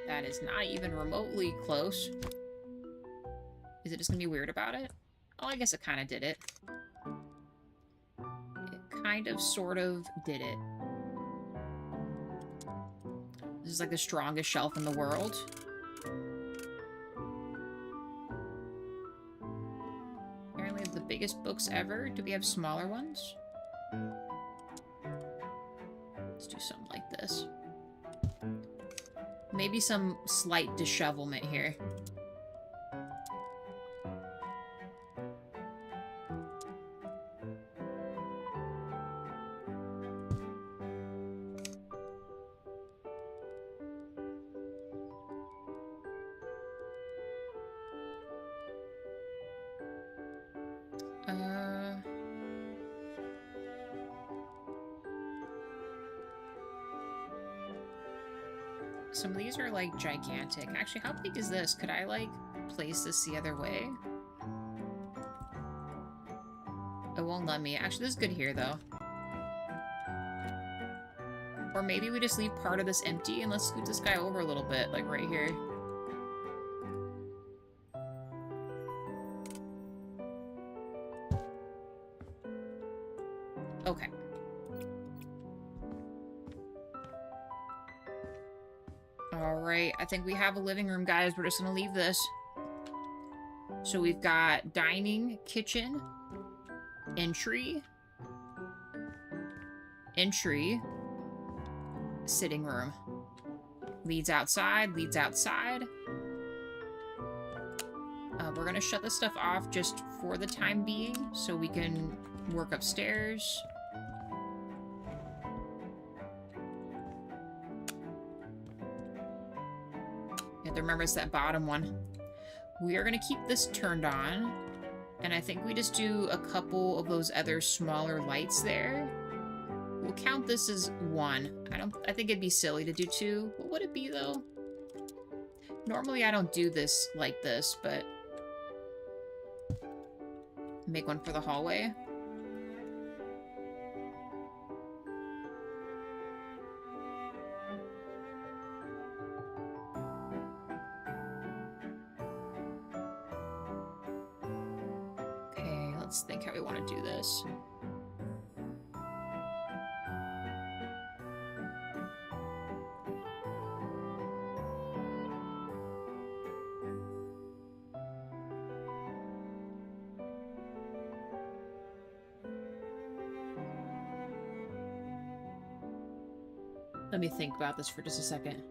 That is not even remotely close. Is it just gonna be weird about it? Oh, I guess it kind of did it. It kind of, sort of did it. This is like the strongest shelf in the world. Apparently the biggest books ever. Do we have smaller ones? Let's do something like this. Maybe some slight dishevelment here. Some of these are, like, gigantic. Actually, how big is this? Could I, like, place this the other way? It won't let me. Actually, this is good here, though. Or maybe we just leave part of this empty and let's scoot this guy over a little bit, like right here. Okay. Alright, I think we have a living room, guys. We're just gonna leave this. So we've got dining, kitchen, entry, sitting room. Leads outside, leads outside. We're gonna shut this stuff off just for the time being so we can work upstairs. You have to remember it's that bottom one. We are gonna keep this turned on, and I think we just do a couple of those other smaller lights there. We'll count this as one. I think it'd be silly to do two. What would it be, though? Normally I don't do this like this, but make one for the hallway. Okay, let's think how we want to do this. Let me think about this for just a second.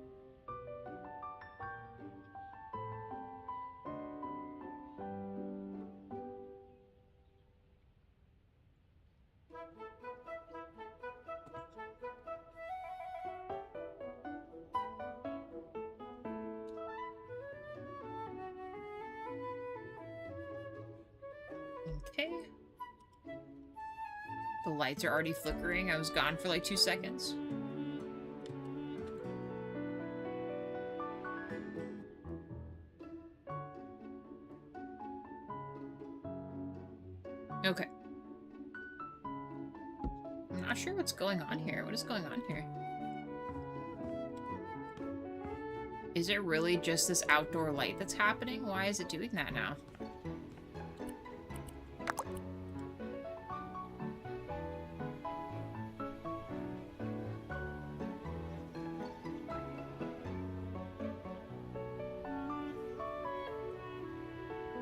Okay. The lights are already flickering. I was gone for like 2 seconds. Okay. I'm not sure what's going on here. What is going on here? Is it really just this outdoor light that's happening? Why is it doing that now?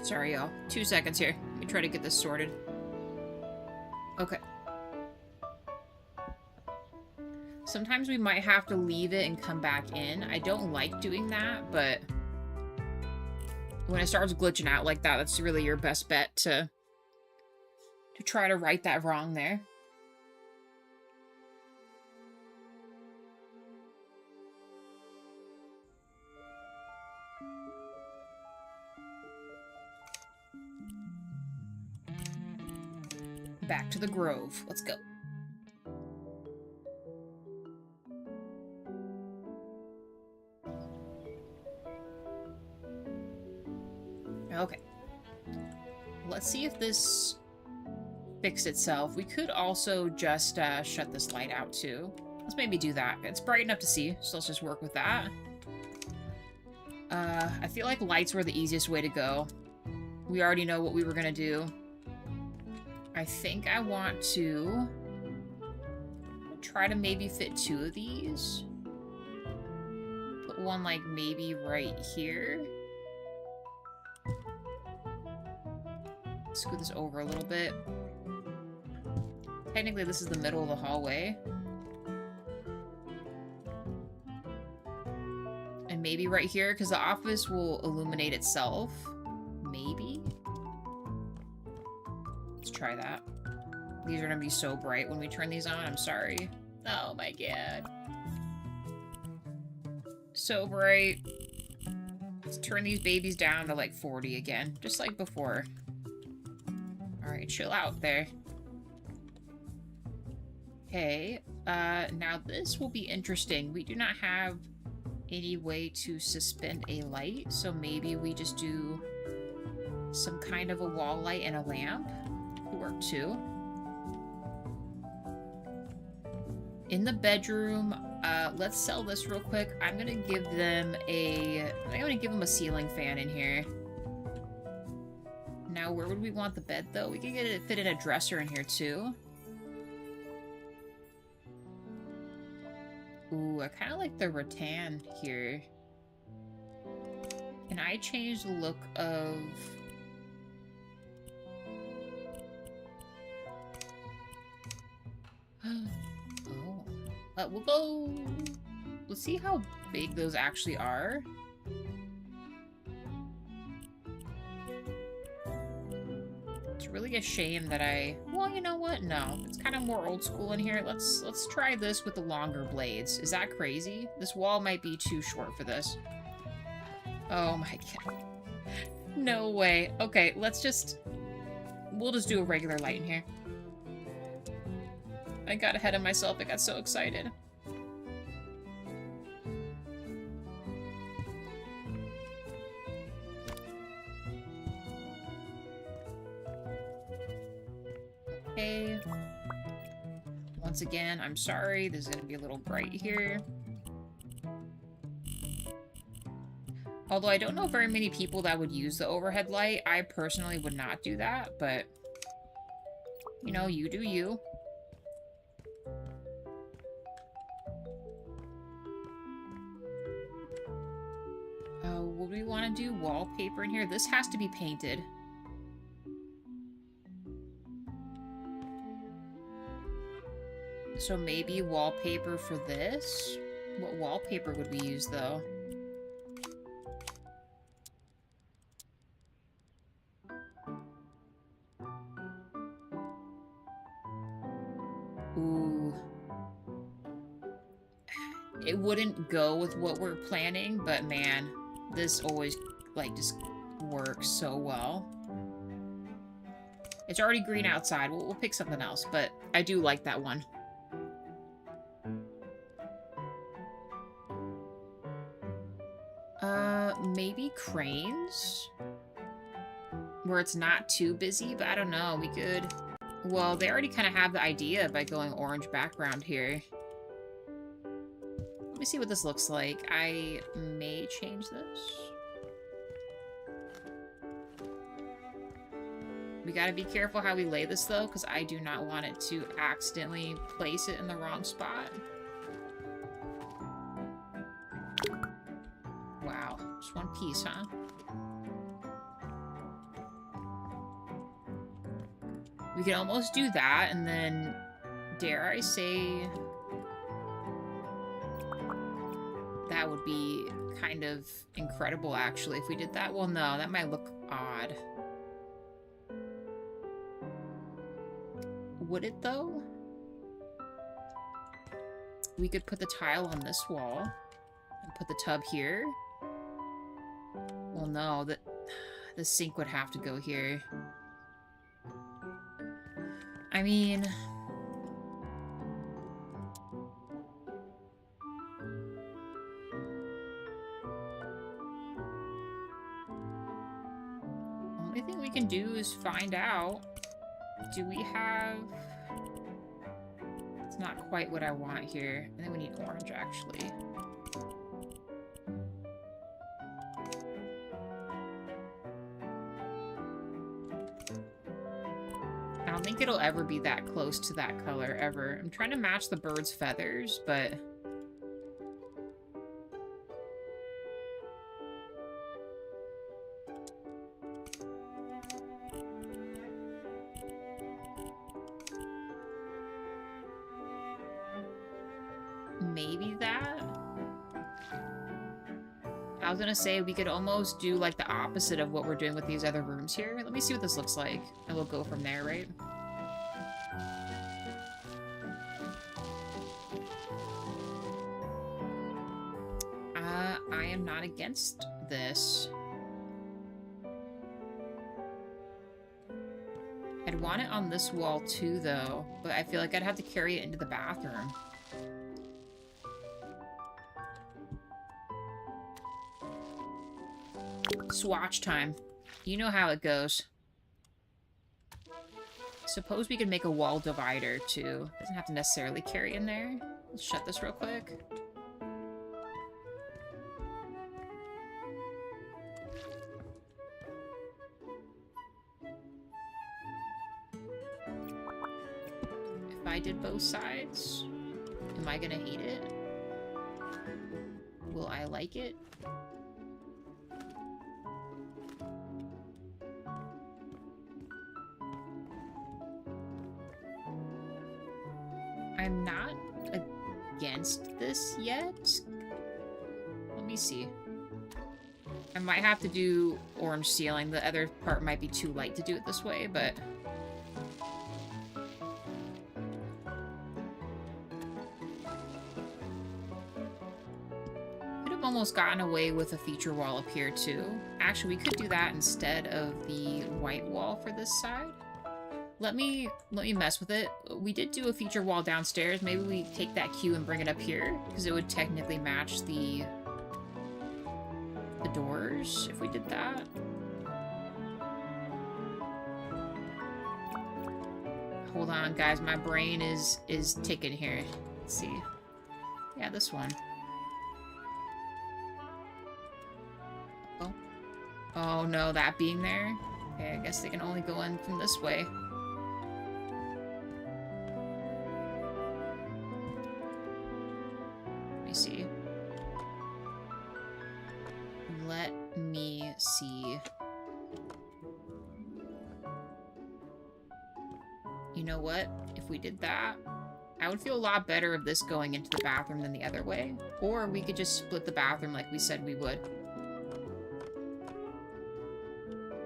Sorry, y'all. 2 seconds here. Let me try to get this sorted. Okay. Sometimes we might have to leave it and come back in. I don't like doing that, but when it starts glitching out like that, that's really your best bet to try to right that wrong there. Back to the grove. Let's go. Okay. Let's see if this fixed itself. We could also just shut this light out too. Let's maybe do that. It's bright enough to see, so let's just work with that. I feel like lights were the easiest way to go. We already know what we were gonna do. I think I want to try to maybe fit 2 of these. Put one like maybe right here. Scoot this over a little bit. Technically, this is the middle of the hallway. And maybe right here, because the office will illuminate itself. Maybe? Let's try that. These are going to be so bright when we turn these on. I'm sorry. Oh my god. So bright. Let's turn these babies down to like 40 again. Just like before. Alright, chill out there. Okay, now this will be interesting. We do not have any way to suspend a light, so maybe we just do some kind of a wall light and a lamp. Could work too. In the bedroom, let's sell this real quick. I'm gonna give them a ceiling fan in here. Now, where would we want the bed, though? We could get it fit in a dresser in here, too. Ooh, I kind of like the rattan here. Can I change the look of... Oh. We'll go... Let's see how big those actually are. It's really a shame that well, you know what? No. It's kind of more old school in here. Let's try this with the longer blades. Is that crazy? This wall might be too short for this. Oh my god. No way. Okay, we'll just do a regular light in here. I got ahead of myself. I got so excited. Okay. Once again, I'm sorry. This is going to be a little bright here. Although I don't know very many people that would use the overhead light. I personally would not do that, but... You know, you do you. Would we want to do wallpaper in here? This has to be painted. So maybe wallpaper for this? What wallpaper would we use, though? Ooh. It wouldn't go with what we're planning, but man, this always, like, just works so well. It's already green outside. We'll pick something else, but I do like that one. Maybe cranes? Where it's not too busy, but I don't know. We could... Well, they already kind of have the idea by going orange background here. me see what this looks like. I may change this. We gotta be careful how we lay this, though, because I do not want it to accidentally place it in the wrong spot. Wow, just one piece, huh? We can almost do that, and then, dare I say, that would be kind of incredible, actually, if we did that. Well, no, that might look odd. Would it, though? We could put the tile on this wall and put the tub here. Well, no, the sink would have to go here. I mean... only thing we can do is find out. Do we have... It's not quite what I want here. I think we need orange, actually. I don't think it'll ever be that close to that color, ever. I'm trying to match the bird's feathers, but... maybe that? I was gonna say we could almost do like the opposite of what we're doing with these other rooms here. Let me see what this looks like, and we'll go from there, right? I am not against this. I'd want it on this wall too, though, but I feel like I'd have to carry it into the bathroom. Swatch time. You know how it goes. Suppose we could make a wall divider, too. Doesn't have to necessarily carry in there. Let's shut this real quick. If I did both sides, am I gonna hate it? Will I like it? I'm not against this yet. Let me see. I might have to do orange ceiling. The other part might be too light to do it this way, but... could have almost gotten away with a feature wall up here, too. Actually, we could do that instead of the white wall for this side. Let me mess with it. We did do a feature wall downstairs. Maybe we take that cue and bring it up here, because it would technically match the doors if we did that. Hold on, guys. My brain is ticking here. Let's see. Yeah, this one. Oh. Oh no, that being there? Okay, I guess they can only go in from this way. See. Let me see. You know what? If we did that, I would feel a lot better of this going into the bathroom than the other way. Or we could just split the bathroom like we said we would.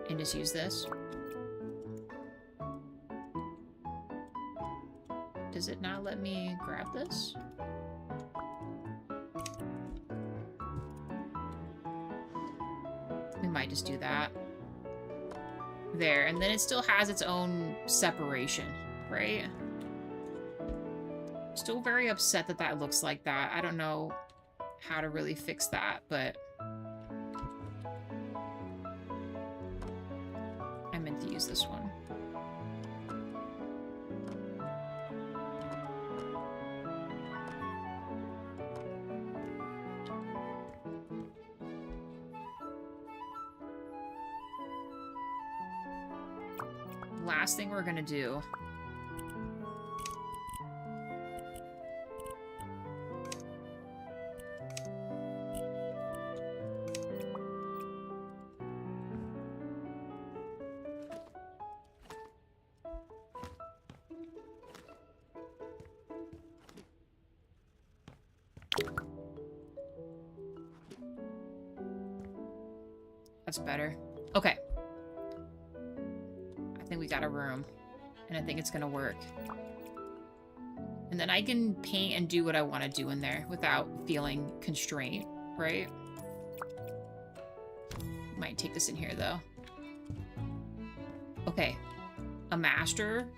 And just use this. Does it not let me grab this? We might just do that. There, and then it still has its own separation, right? Still very upset that that looks like that. I don't know how to really fix that, but... I meant to use this one. last thing we're gonna do. That's better. Okay. I think we got a room. And I think it's gonna work. And then I can paint and do what I want to do in there without feeling constrained, right? Might take this in here, though. Okay. A master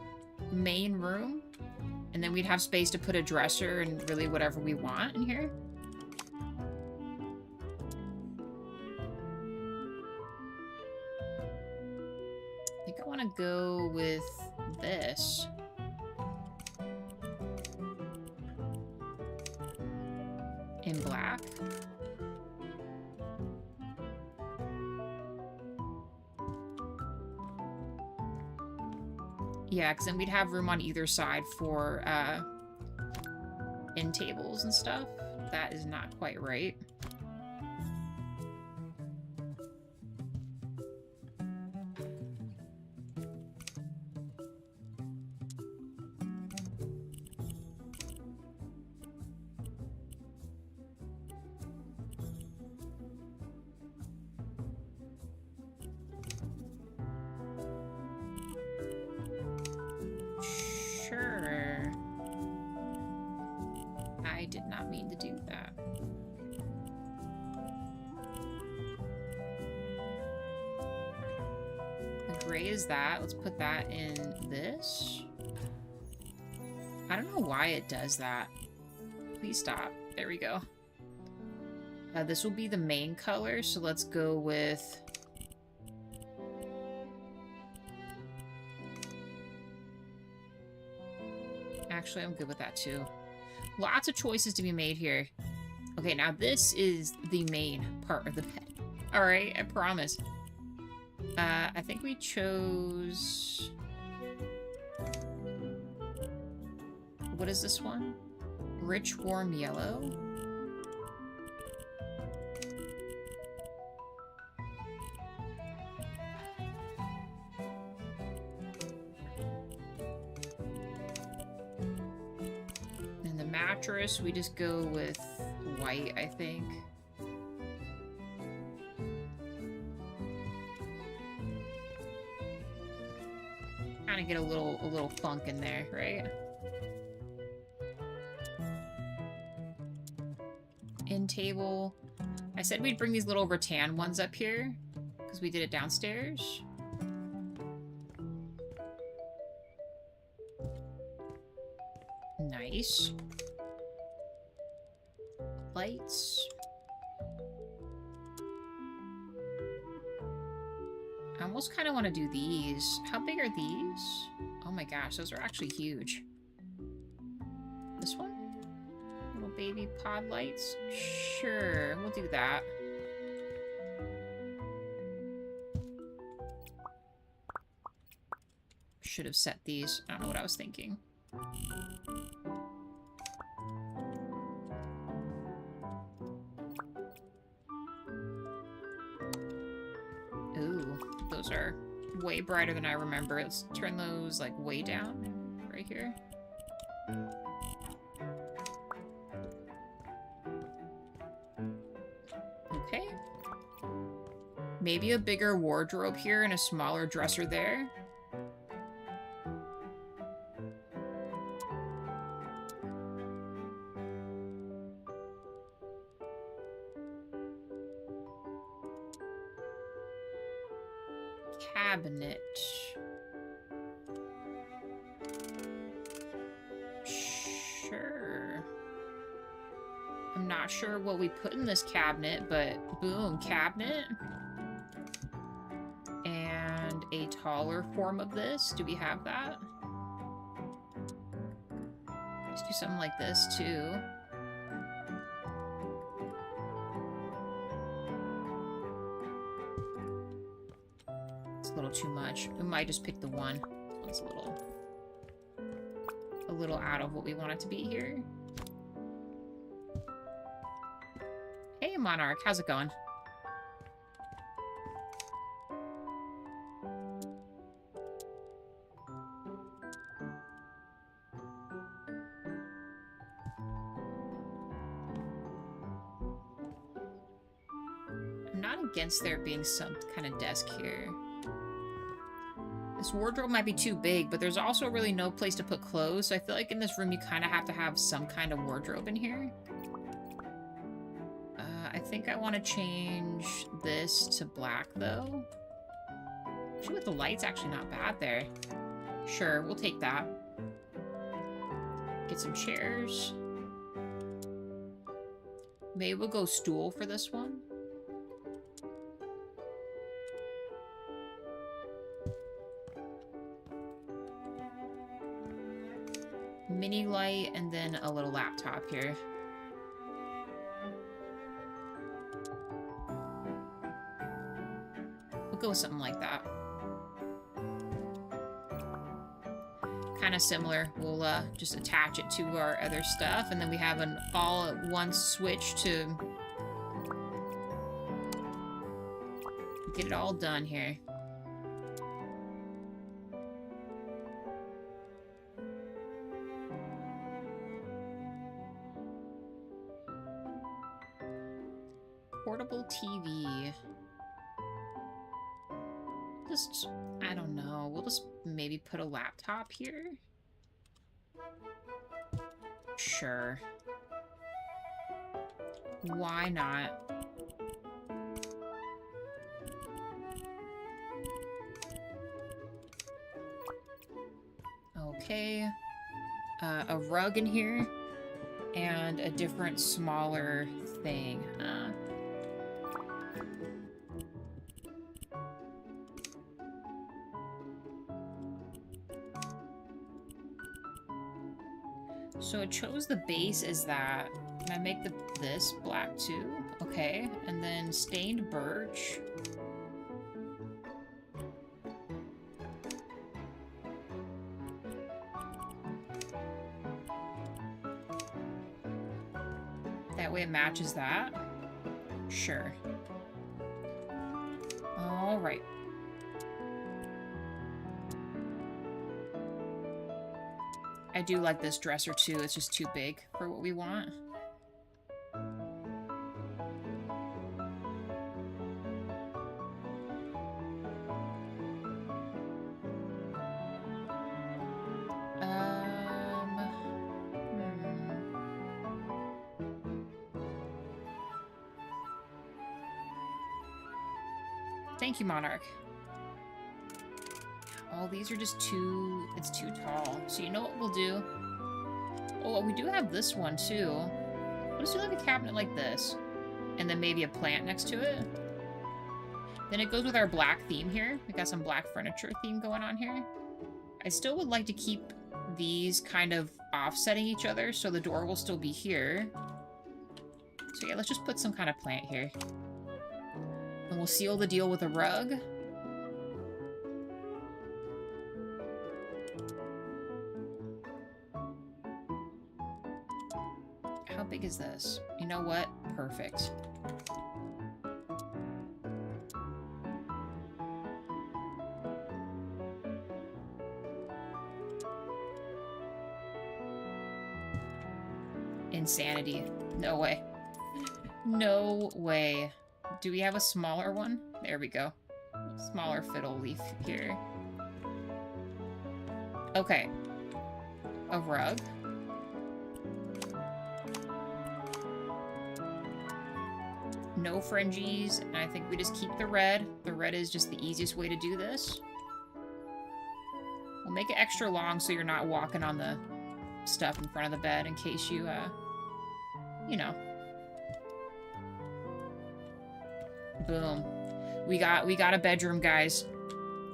main room. And then we'd have space to put a dresser and really whatever we want in here. I think I want to go with this. In black. Yeah, because then we'd have room on either side for end tables and stuff. That is not quite right. Sure. I did not mean to do that. The gray is that. Let's put that in this. I don't know why it does that. Please stop. There we go. This will be the main color, so let's go with... Actually, I'm good with that too. Lots of choices to be made here. Okay, now this is the main part of the bed. Alright, I promise. I think we chose... What is this one? Rich warm yellow? And the mattress, we just go with white, I think. Kind of get a little funk in there, right? End table. I said we'd bring these little rattan ones up here because we did it downstairs. Nice. Lights. I almost kind of want to do these. How big are these? Oh my gosh, those are actually huge. This one? Little baby pod lights? Sure, we'll do that. Should have set these. I don't know what I was thinking. Ooh, those are way brighter than I remember. Let's turn those like way down right here. Okay. Maybe a bigger wardrobe here and a smaller dresser there. Cabinet. Sure. I'm not sure what we put in this cabinet, but boom, cabinet. And a taller form of this. Do we have that? Let's do something like this too. It's a little too much. We might just pick the one. one's a little out of what we want it to be here. Hey, Monarch, how's it going? I'm not against there being some kind of desk here. This wardrobe might be too big, but there's also really no place to put clothes, so I feel like in this room you kind of have to have some kind of wardrobe in here. I think I want to change this to black, though. Actually, with the light's actually not bad there. Sure, we'll take that. Get some chairs. Maybe we'll go stool for this one. Mini light, and then a little laptop here. We'll go with something like that. Kind of similar. We'll just attach it to our other stuff, and then we have an all-at-once switch to get it all done here. Portable TV. Just, I don't know. We'll just maybe put a laptop here. Sure. Why not? Okay. A rug in here. And a different, smaller thing. So it chose the base as that. Can I make this black too? Okay, and then stained birch. That way it matches that. Sure. All right. I do like this dresser too, it's just too big for what we want. Thank you, Monarch. Oh, these are just too... it's too tall. So you know what we'll do? Oh, well, we do have this one, too. We'll just do like a cabinet like this. And then maybe a plant next to it. Then it goes with our black theme here. We got some black furniture theme going on here. I still would like to keep these kind of offsetting each other, so the door will still be here. So yeah, let's just put some kind of plant here. And we'll seal the deal with a rug. How big is this? You know what? Perfect. Insanity. No way. No way. Do we have a smaller one? There we go. Smaller fiddle leaf here. Okay. A rug. No fringies, and I think we just keep the red. The red is just the easiest way to do this. We'll make it extra long so you're not walking on the stuff in front of the bed in case you, you know. Boom. We got a bedroom, guys.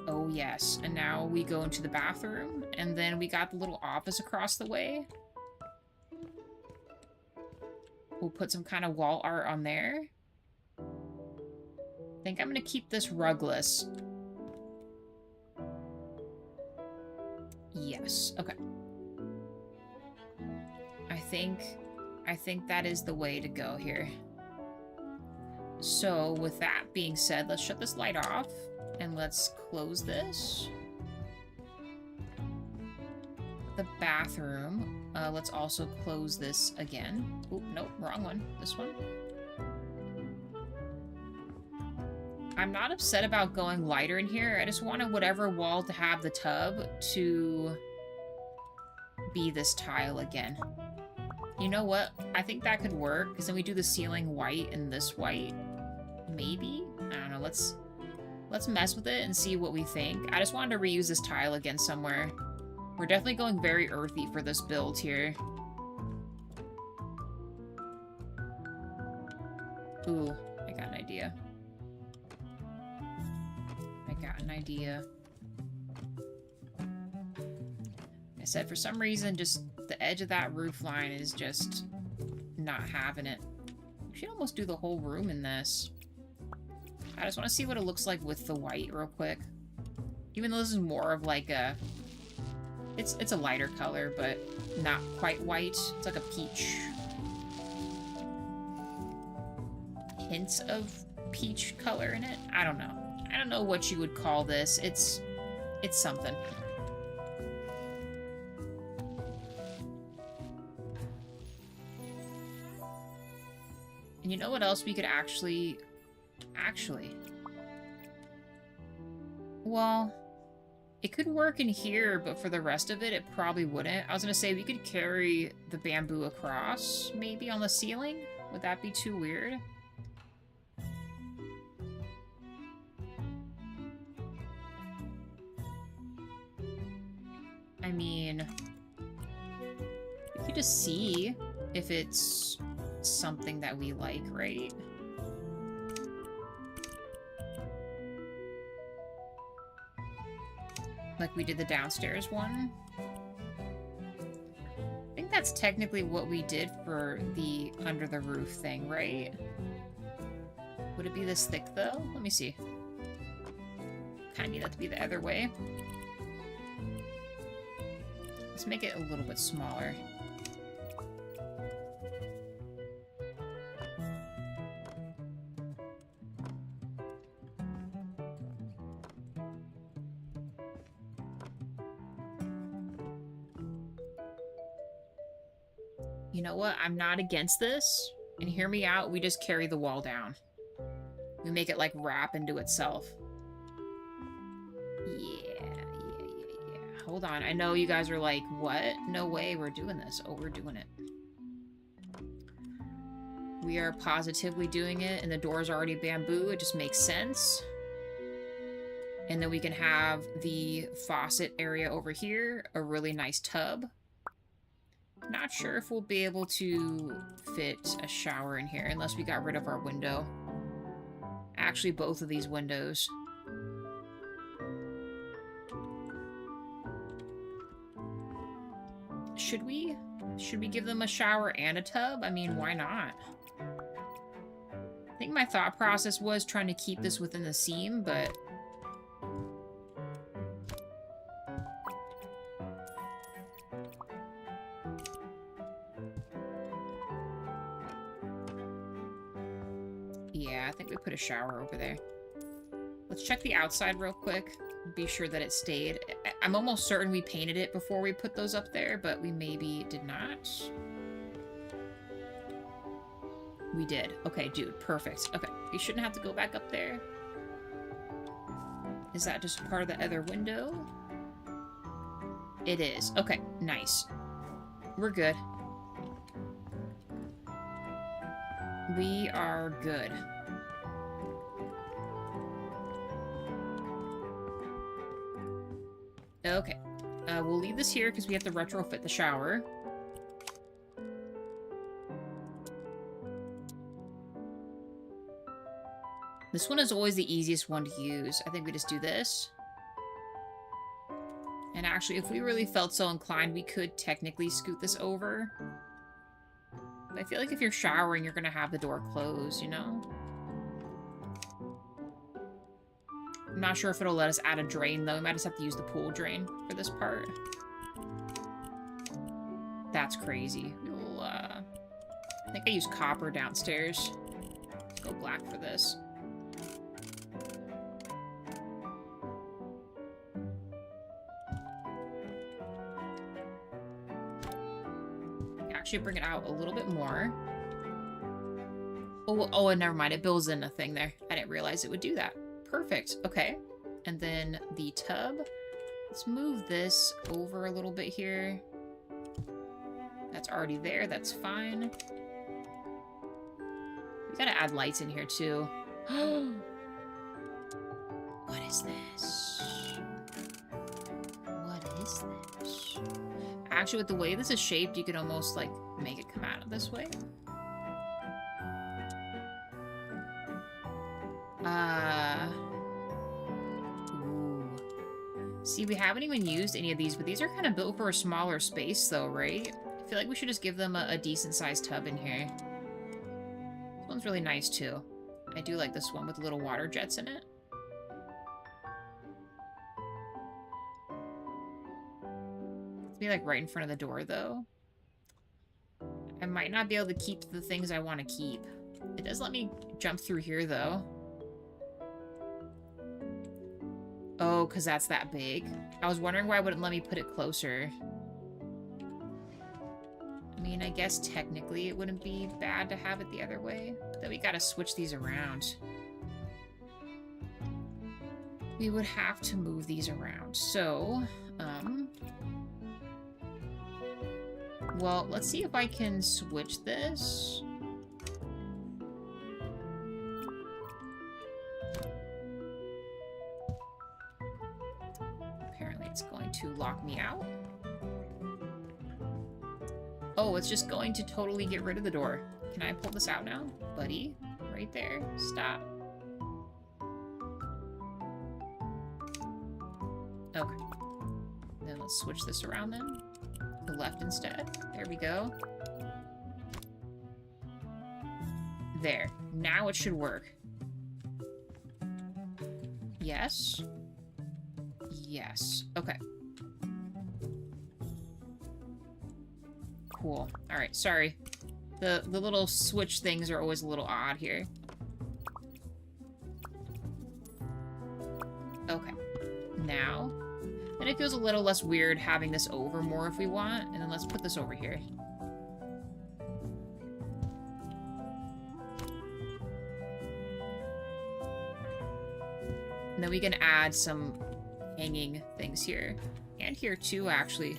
Oh, yes. And now we go into the bathroom, and then we got the little office across the way. We'll put some kind of wall art on there. I think I'm gonna keep this rugless. Yes. Okay. I think that is the way to go here. So with that being said, let's shut this light off and let's close this. The bathroom. Let's also close this again. Oop, nope, wrong one. This one. I'm not upset about going lighter in here. I just wanted whatever wall to have the tub to be this tile again. You know what? I think that could work, because then we do the ceiling white and this white. Maybe? I don't know. Let's mess with it and see what we think. I just wanted to reuse this tile again somewhere. We're definitely going very earthy for this build here. Ooh, I got an idea. I said, for some reason, just the edge of that roof line is just not having it. We should almost do the whole room in this. I just want to see what it looks like with the white real quick. Even though this is more of like a... It's a lighter color, but not quite white. It's like a peach. Hints of peach color in it? I don't know. I don't know what you would call this. It's something. And you know what else we could actually... Well, it could work in here, but for the rest of it, it probably wouldn't. I was gonna say we could carry the bamboo across, maybe on the ceiling. Would that be too weird? I mean, we could just see if it's something that we like, right? Like we did the downstairs one. I think that's technically what we did for the under the roof thing, right? Would it be this thick though? Let me see. Kind of need that to be the other way. Let's make it a little bit smaller. You know what? I'm not against this. And hear me out, we just carry the wall down. We make it like wrap into itself. Yeah. Hold on. I know you guys are like, what? No way we're doing this. Oh, we're doing it. We are positively doing it, and the door's already bamboo. It just makes sense. And then we can have the faucet area over here, a really nice tub. Not sure if we'll be able to fit a shower in here unless we got rid of our window. Actually, both of these windows. Should we give them a shower and a tub? I mean, why not? I think my thought process was trying to keep this within the seam, but... yeah, I think we put a shower over there. Let's check the outside real quick. Be sure that it stayed. I'm almost certain we painted it before we put those up there, but we maybe did not. We did. Okay, dude, perfect. Okay, we shouldn't have to go back up there. Is that just part of the other window? It is. Okay, nice. We're good. We are good. Okay. We'll leave this here because we have to retrofit the shower. This one is always the easiest one to use. I think we just do this. And actually, if we really felt so inclined, we could technically scoot this over. But I feel like if you're showering, you're going to have the door closed, you know? I'm not sure if it'll let us add a drain, though. We might just have to use the pool drain for this part. That's crazy. We'll, I think I used copper downstairs. Let's go black for this. Actually bring it out a little bit more. Oh, and never mind. It builds in a thing there. I didn't realize it would do that. Perfect. Okay. And then the tub. Let's move this over a little bit here. That's already there. That's fine. We gotta add lights in here, too. What is this? What is this? Actually, with the way this is shaped, you could almost, like, make it come out of this way. Ooh. See, we haven't even used any of these, but these are kind of built for a smaller space, though, right? I feel like we should just give them a decent-sized tub in here. This one's really nice, too. I do like this one with little water jets in it. Let's be, like, right in front of the door, though. I might not be able to keep the things I want to keep. It does let me jump through here, though. Oh, because that's that big. I was wondering why it wouldn't let me put it closer. I mean, I guess technically it wouldn't be bad to have it the other way. But then we gotta switch these around. We would have to move these around. So, well, let's see if I can switch this. Apparently it's going to lock me out. Oh, it's just going to totally get rid of the door. Can I pull this out now? Buddy, right there. Stop. Okay. Then let's switch this around then. The left instead. There we go. There. Now it should work. Yes. Yes. Okay. Cool. Alright, sorry. The little switch things are always a little odd here. Okay. Now. And it feels a little less weird having this over more if we want. And then let's put this over here. And then we can add some hanging things here. And here too, actually.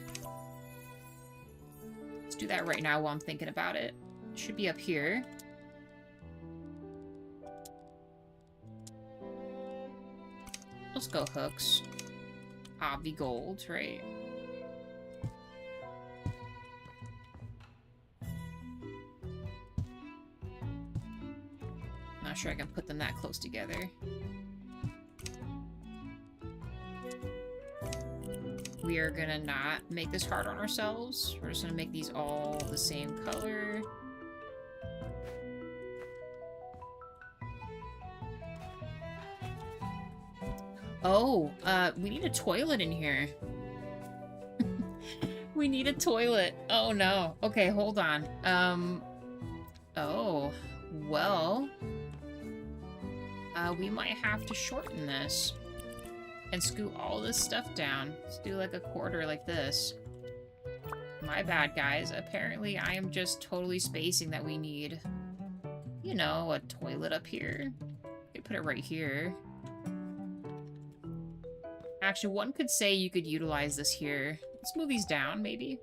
Let's do that right now while I'm thinking about it. It should be up here. Let's go hooks. Obvi gold, right? Not sure I can put them that close together. We are gonna not make this hard on ourselves. We're just gonna make these all the same color. Oh, we need a toilet in here. We need a toilet. Oh no. Okay, hold on. Oh, well. We might have to shorten this. And scoot all this stuff down. Let's do like a quarter like this. My bad, guys. Apparently, I am just totally spacing that we need, you know, a toilet up here. We could put it right here. Actually, one could say you could utilize this here. Let's move these down, maybe.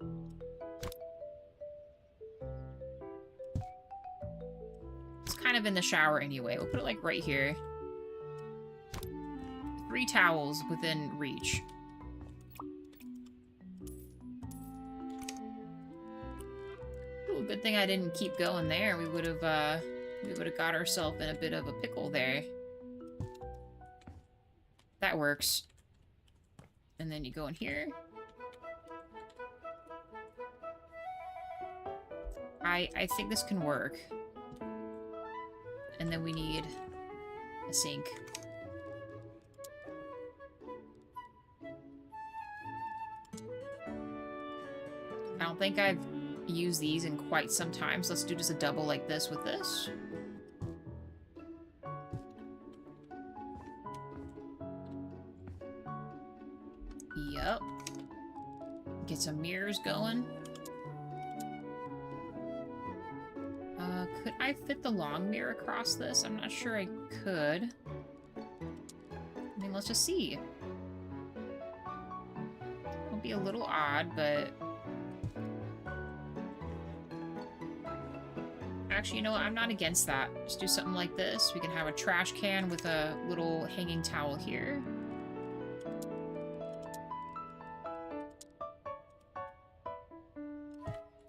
It's kind of in the shower anyway. We'll put it like right here. 3 towels within reach. Ooh, good thing I didn't keep going there. We would have got ourselves in a bit of a pickle there. That works. And then you go in here. I think this can work. And then we need a sink. I don't think I've used these in quite some time, so let's do just a double like this with this. Yep. Get some mirrors going. Could I fit the long mirror across this? I'm not sure I could. I mean, let's just see. It'll be a little odd, but... Actually, you know what? I'm not against that. Just do something like this. We can have a trash can with a little hanging towel here.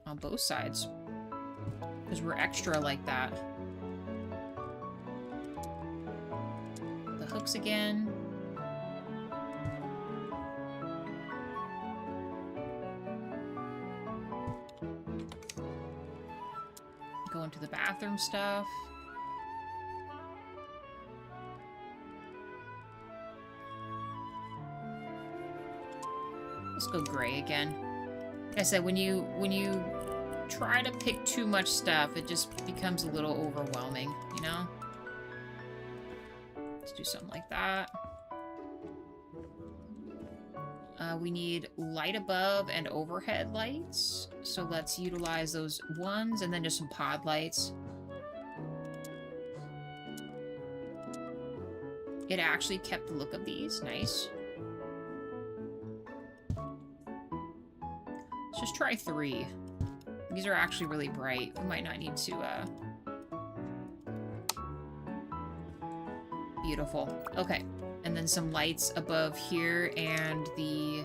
On both sides. Because we're extra like that. The hooks again. Go into the bathroom stuff. Let's go gray again. Like I said, when you try to pick too much stuff, it just becomes a little overwhelming, you know? Let's do something like that. We need light above and overhead lights. So let's utilize those ones and then just some pod lights. It actually kept the look of these. Nice. Let's just try 3. These are actually really bright. We might not need to, Beautiful. Okay. And then some lights above here and the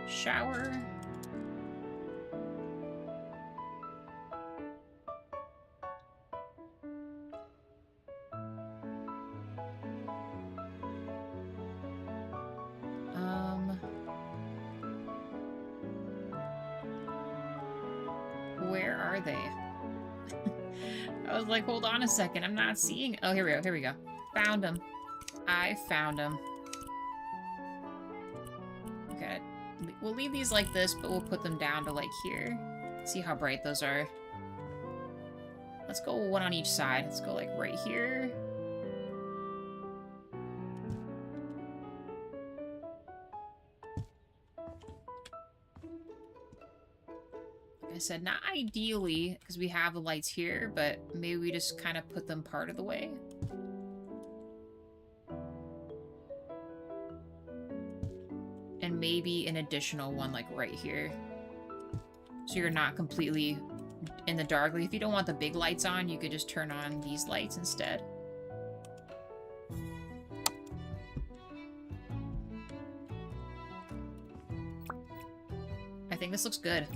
shower. Where are they? I was like, hold on a second. I'm not seeing... Oh, here we go. Here we go. Found them. I found them. Okay. We'll leave these like this, but we'll put them down to like here. See how bright those are. Let's go one on each side. Let's go like right here. Like I said, not ideally, because we have the lights here, but maybe we just kind of put them part of the way. And maybe an additional one like right here. So you're not completely in the dark. Like if you don't want the big lights on, you could just turn on these lights instead. I think this looks good.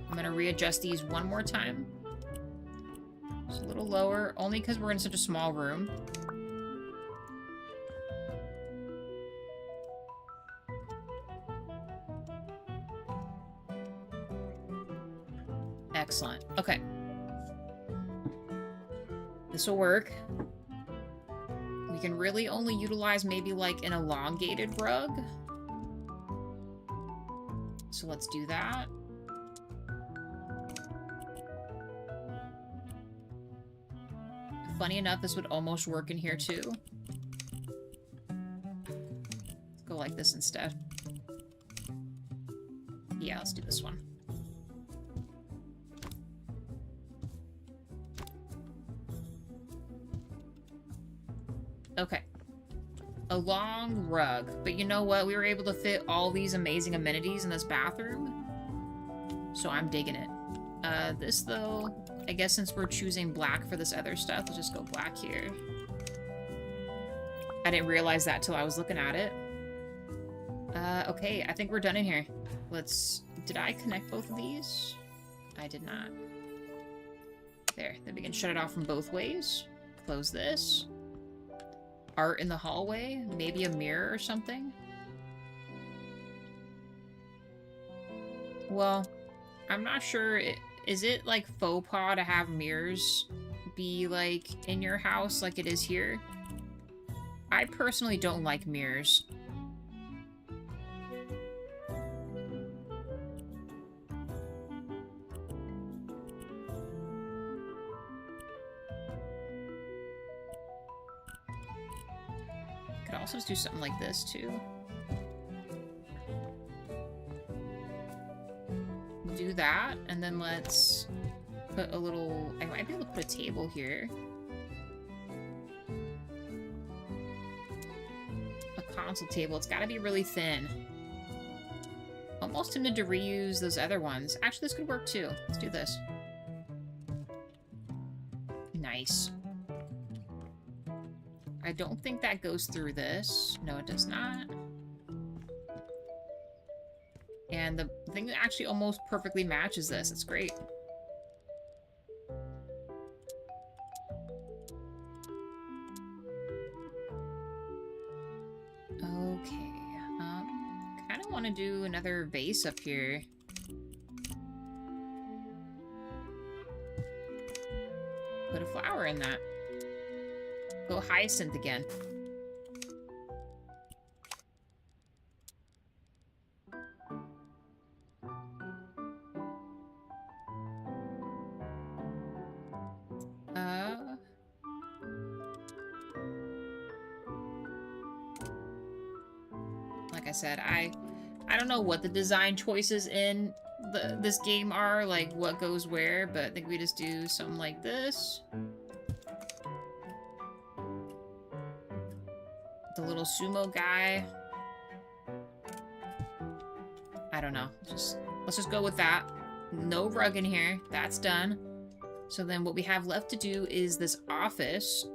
I'm gonna readjust these one more time. Just a little lower, only because we're in such a small room. Excellent. Okay. This will work. We can really only utilize maybe like an elongated rug. So let's do that. Funny enough, this would almost work in here too. Let's go like this instead. Yeah, let's do this one. Okay. A long rug. But you know what? We were able to fit all these amazing amenities in this bathroom. So I'm digging it. This, though, I guess since we're choosing black for this other stuff, let's just go black here. I didn't realize that till I was looking at it. Okay, I think we're done in here. Let's... Did I connect both of these? I did not. There. Then we can shut it off from both ways. Close this. Art in the hallway? Maybe a mirror or something? Well, I'm not sure. Is it like faux pas to have mirrors be like in your house like it is here? I personally don't like mirrors. also just do something like this too. We'll do that, and then let's put a little... I might be able to put a table here. A console table. It's got to be really thin. Almost tempted to reuse those other ones. Actually, this could work too. Let's do this. Nice. I don't think that goes through this. No, it does not. And the thing that actually almost perfectly matches this. It's great. Okay. Kind of want to do another vase up here. Put a flower in that. Go hyacinth again. Like I said, I don't know what the design choices in this game are, like what goes where, but I think we just do something like this. The little sumo guy. I don't know. Let's just go with that. No rug in here. That's done. So then what we have left to do is this office.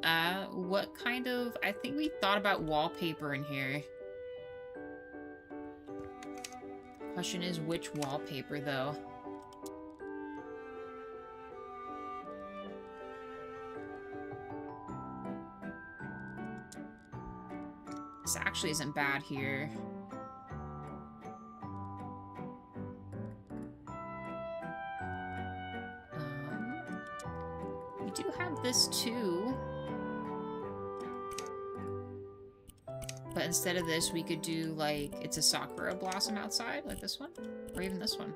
What kind of... I think we thought about wallpaper in here. Question is which wallpaper, though? This actually isn't bad here. We do have this too. But instead of this, we could do, like, it's a Sakura blossom outside, like this one. Or even this one.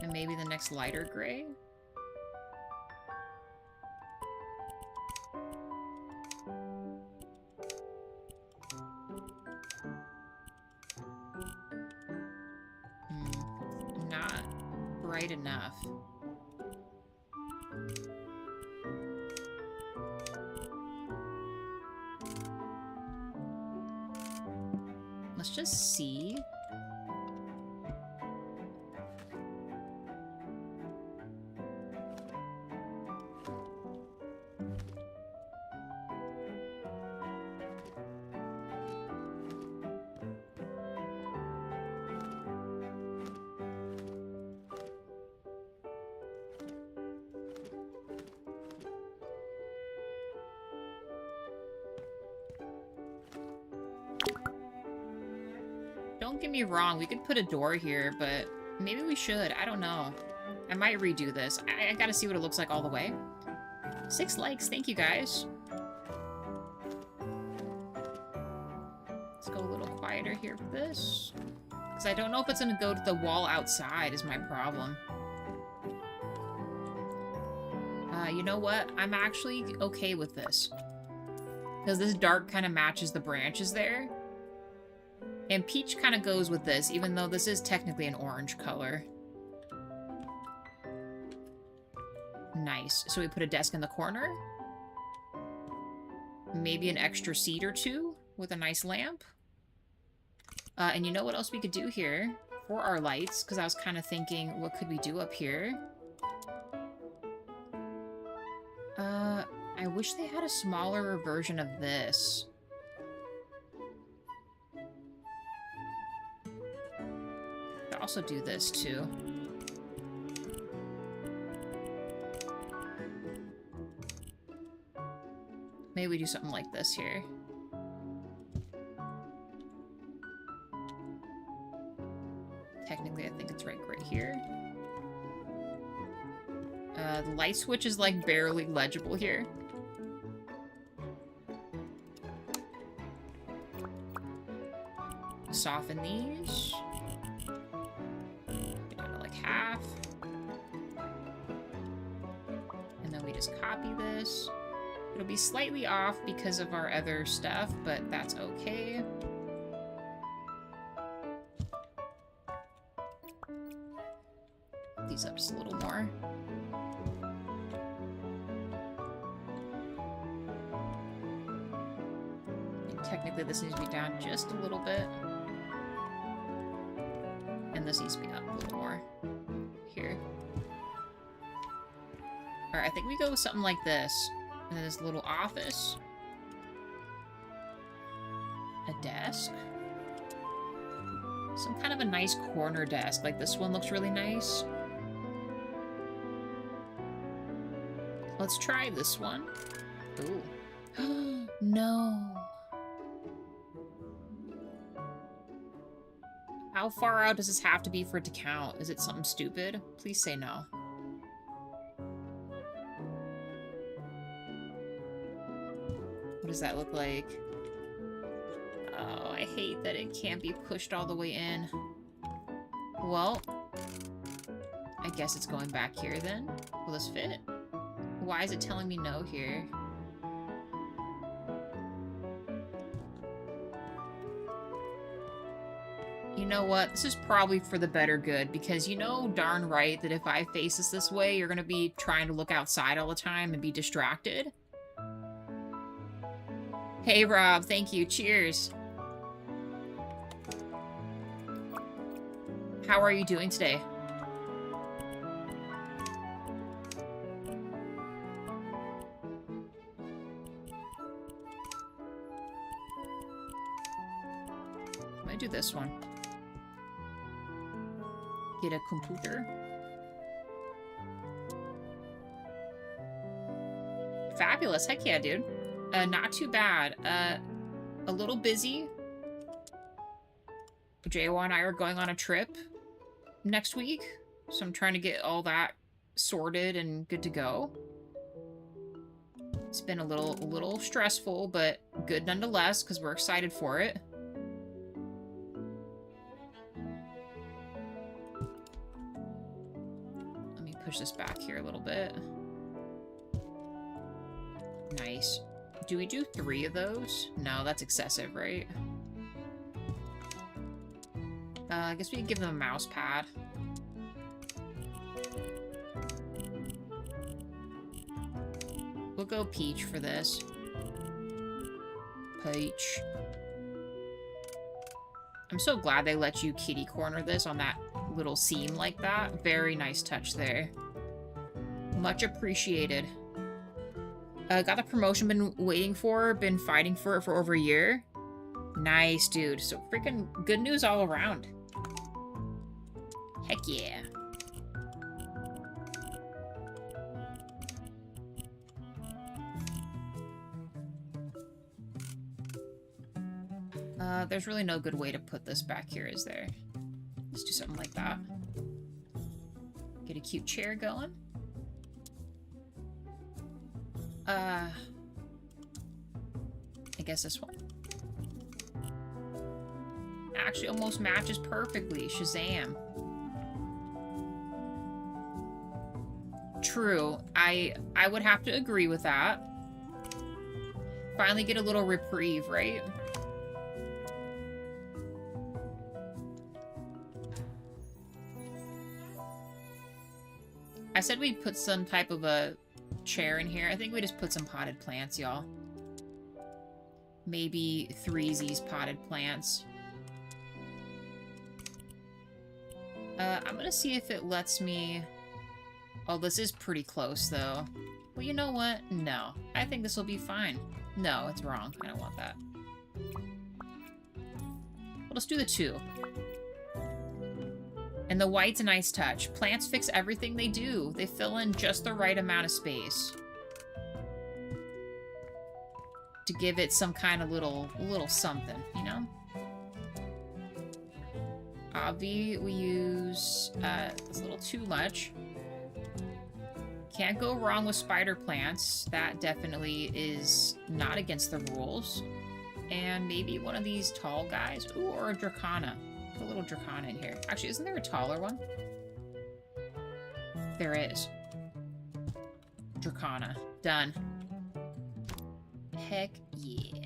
And maybe the next lighter gray. Not bright enough. Let's just see. Don't get me wrong, we could put a door here, but maybe we should. I don't know. I might redo this. I gotta see what it looks like all the way. 6 likes, thank you guys. Let's go a little quieter here for this. Because I don't know if it's gonna go to the wall outside is my problem. You know what? I'm actually okay with this. Because this dark kind of matches the branches there. And peach kind of goes with this, even though this is technically an orange color. Nice. So we put a desk in the corner. Maybe an extra seat or two with a nice lamp. And you know what else we could do here for our lights? Because I was kind of thinking, what could we do up here? I wish they had a smaller version of this. Could also do this too. Maybe we do something like this here. Technically, I think it's right here. The light switch is like barely legible here. Soften these. Get down to like half. And then we just copy this. It'll be slightly off because of our other stuff, but that's okay. These up just a little more. And technically this needs to be down just a little bit. And this needs to be up a little more. Here. Alright, I think we go with something like this. And then this little office. A desk. Some kind of a nice corner desk. Like this one looks really nice. Let's try this one. Ooh. No. How far out does this have to be for it to count? Is it something stupid? Please say no. What does that look like? Oh, I hate that it can't be pushed all the way in. Well, I guess it's going back here then. Will this fit? Why is it telling me no here? You know what? This is probably for the better good, because you know darn right that if I face this way, you're gonna be trying to look outside all the time and be distracted. Hey Rob, thank you. Cheers. How are you doing today? I'm gonna do this one. Get a computer. Fabulous. Heck yeah, dude. Not too bad. A little busy. JWA and I are going on a trip next week, so I'm trying to get all that sorted and good to go. It's been a little stressful, but good nonetheless, because we're excited for it. Let me push this back here a little bit. Nice. Do we do 3 of those? No, that's excessive, right? I guess we could give them a mouse pad. We'll go peach for this. Peach. I'm so glad they let you kitty corner this on that little seam like that. Very nice touch there. Much appreciated. Got the promotion been waiting for, been fighting for it for over a year. Nice, dude. So freaking good news all around. Heck yeah. There's really no good way to put this back here, is there? Let's do something like that. Get a cute chair going. I guess this one. Actually almost matches perfectly. Shazam. True. I would have to agree with that. Finally get a little reprieve, right? I said we'd put some type of a chair in here. I think we just put some potted plants, y'all. Maybe 3Z's potted plants. I'm gonna see if it lets me... Oh, this is pretty close, though. Well, you know what? No. I think this will be fine. No, it's wrong. I don't want that. Well, let's do the 2. And the white's a nice touch. Plants fix everything they do. They fill in just the right amount of space. To give it some kind of little something, you know? Obvi, we use, it's a little too much. Can't go wrong with spider plants. That definitely is not against the rules. And maybe one of these tall guys. Ooh, or a Dracana. Put a little Dracana in here. Actually, isn't there a taller one? There is. Dracana. Done. Heck yeah.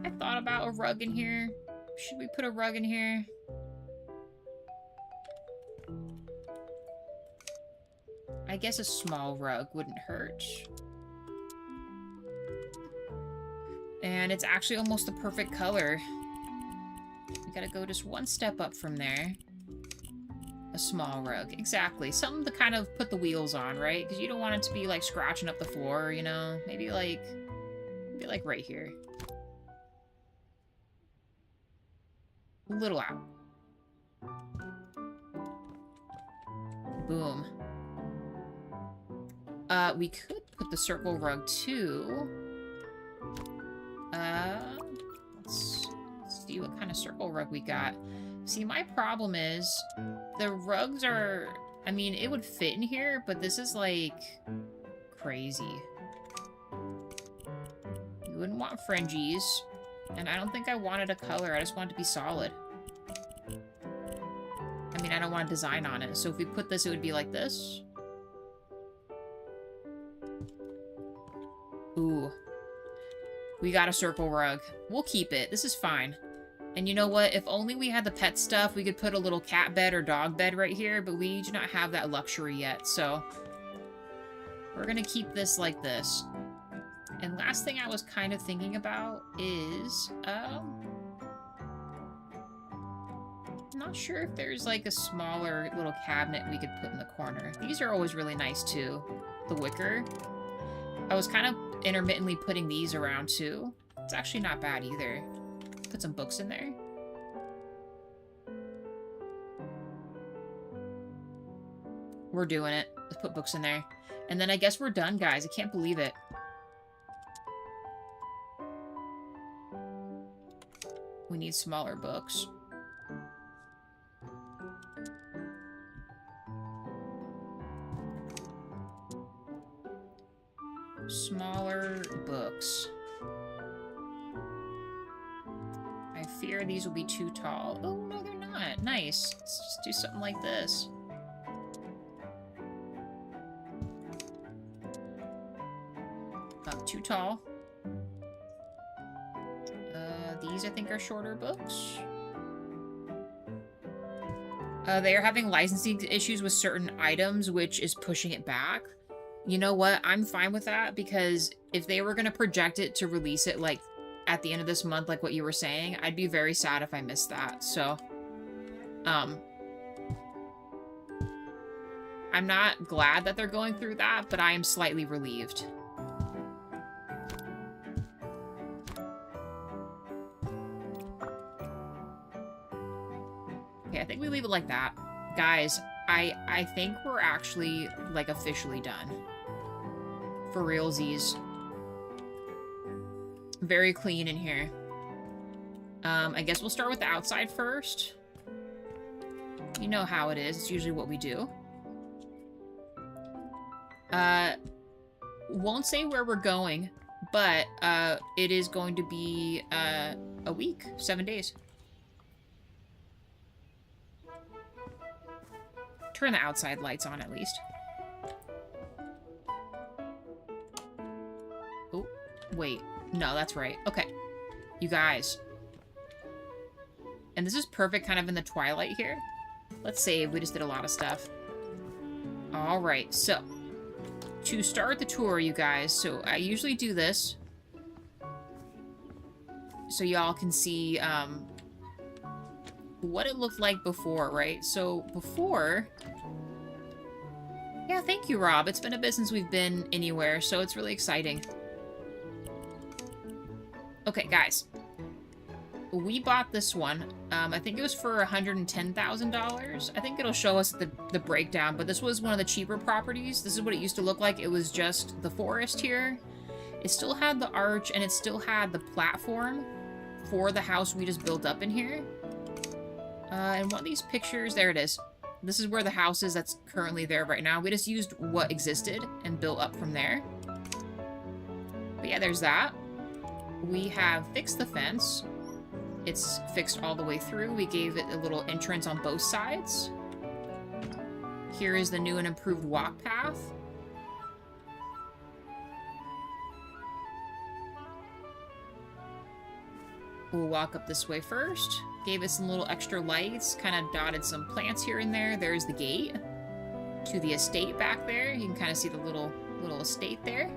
I thought about a rug in here. Should we put a rug in here? I guess a small rug wouldn't hurt. And it's actually almost the perfect color. We gotta go just one step up from there. A small rug, exactly. Something to kind of put the wheels on, right? Because you don't want it to be like scratching up the floor, you know? Maybe like right here. A little out. Boom. We could put the circle rug too. Let's see what kind of circle rug we got. See, my problem is the rugs are, I mean, it would fit in here, but this is like crazy. You wouldn't want fringies, and I don't think I wanted a color. I just want it to be solid. I mean, I don't want a design on it. So if we put this, it would be like this. Ooh. We got a circle rug. We'll keep it. This is fine. And you know what? If only we had the pet stuff, we could put a little cat bed or dog bed right here, but we do not have that luxury yet, so we're gonna keep this like this. And last thing I was kind of thinking about is, I'm not sure if there's like a smaller little cabinet we could put in the corner. These are always really nice too. The wicker. I was kind of intermittently putting these around too. It's actually not bad either. Put some books in there. We're doing it. Let's put books in there. And then I guess we're done, guys. I can't believe it. We need smaller books. Smaller books. I fear these will be too tall. Oh, no, they're not. Nice. Let's just do something like this. Not too tall. These, I think, are shorter books. They are having licensing issues with certain items, which is pushing it back. You know what? I'm fine with that, because if they were going to project it to release it, like, at the end of this month, like what you were saying, I'd be very sad if I missed that. So, I'm not glad that they're going through that, but I am slightly relieved. Okay, I think we leave it like that. Guys, I think we're actually, like, officially done. For realsies. Very clean in here. I guess we'll start with the outside first. You know how it is. It's usually what we do. Won't say where we're going, but it is going to be a week, 7 days. Turn the outside lights on at least. Oh, wait. No, that's right. Okay. You guys. And this is perfect kind of in the twilight here. Let's save. We just did a lot of stuff. Alright, so. To start the tour, you guys. So, I usually do this. So y'all can see, what it looked like before, right? So, before... Yeah, thank you, Rob. It's been a bit since we've been anywhere, so it's really exciting. Okay, guys. We bought this one. I think it was for $110,000. I think it'll show us the breakdown, but this was one of the cheaper properties. This is what it used to look like. It was just the forest here. It still had the arch, and it still had the platform for the house we just built up in here. And one of these pictures, there it is. This is where the house is that's currently there right now. We just used what existed and built up from there. But yeah, there's that. We have fixed the fence. It's fixed all the way through. We gave it a little entrance on both sides. Here is the new and improved walk path. We'll walk up this way first. Gave it some little extra lights, kind of dotted some plants here and there. There's the gate to the estate back there. You can kind of see the little estate there.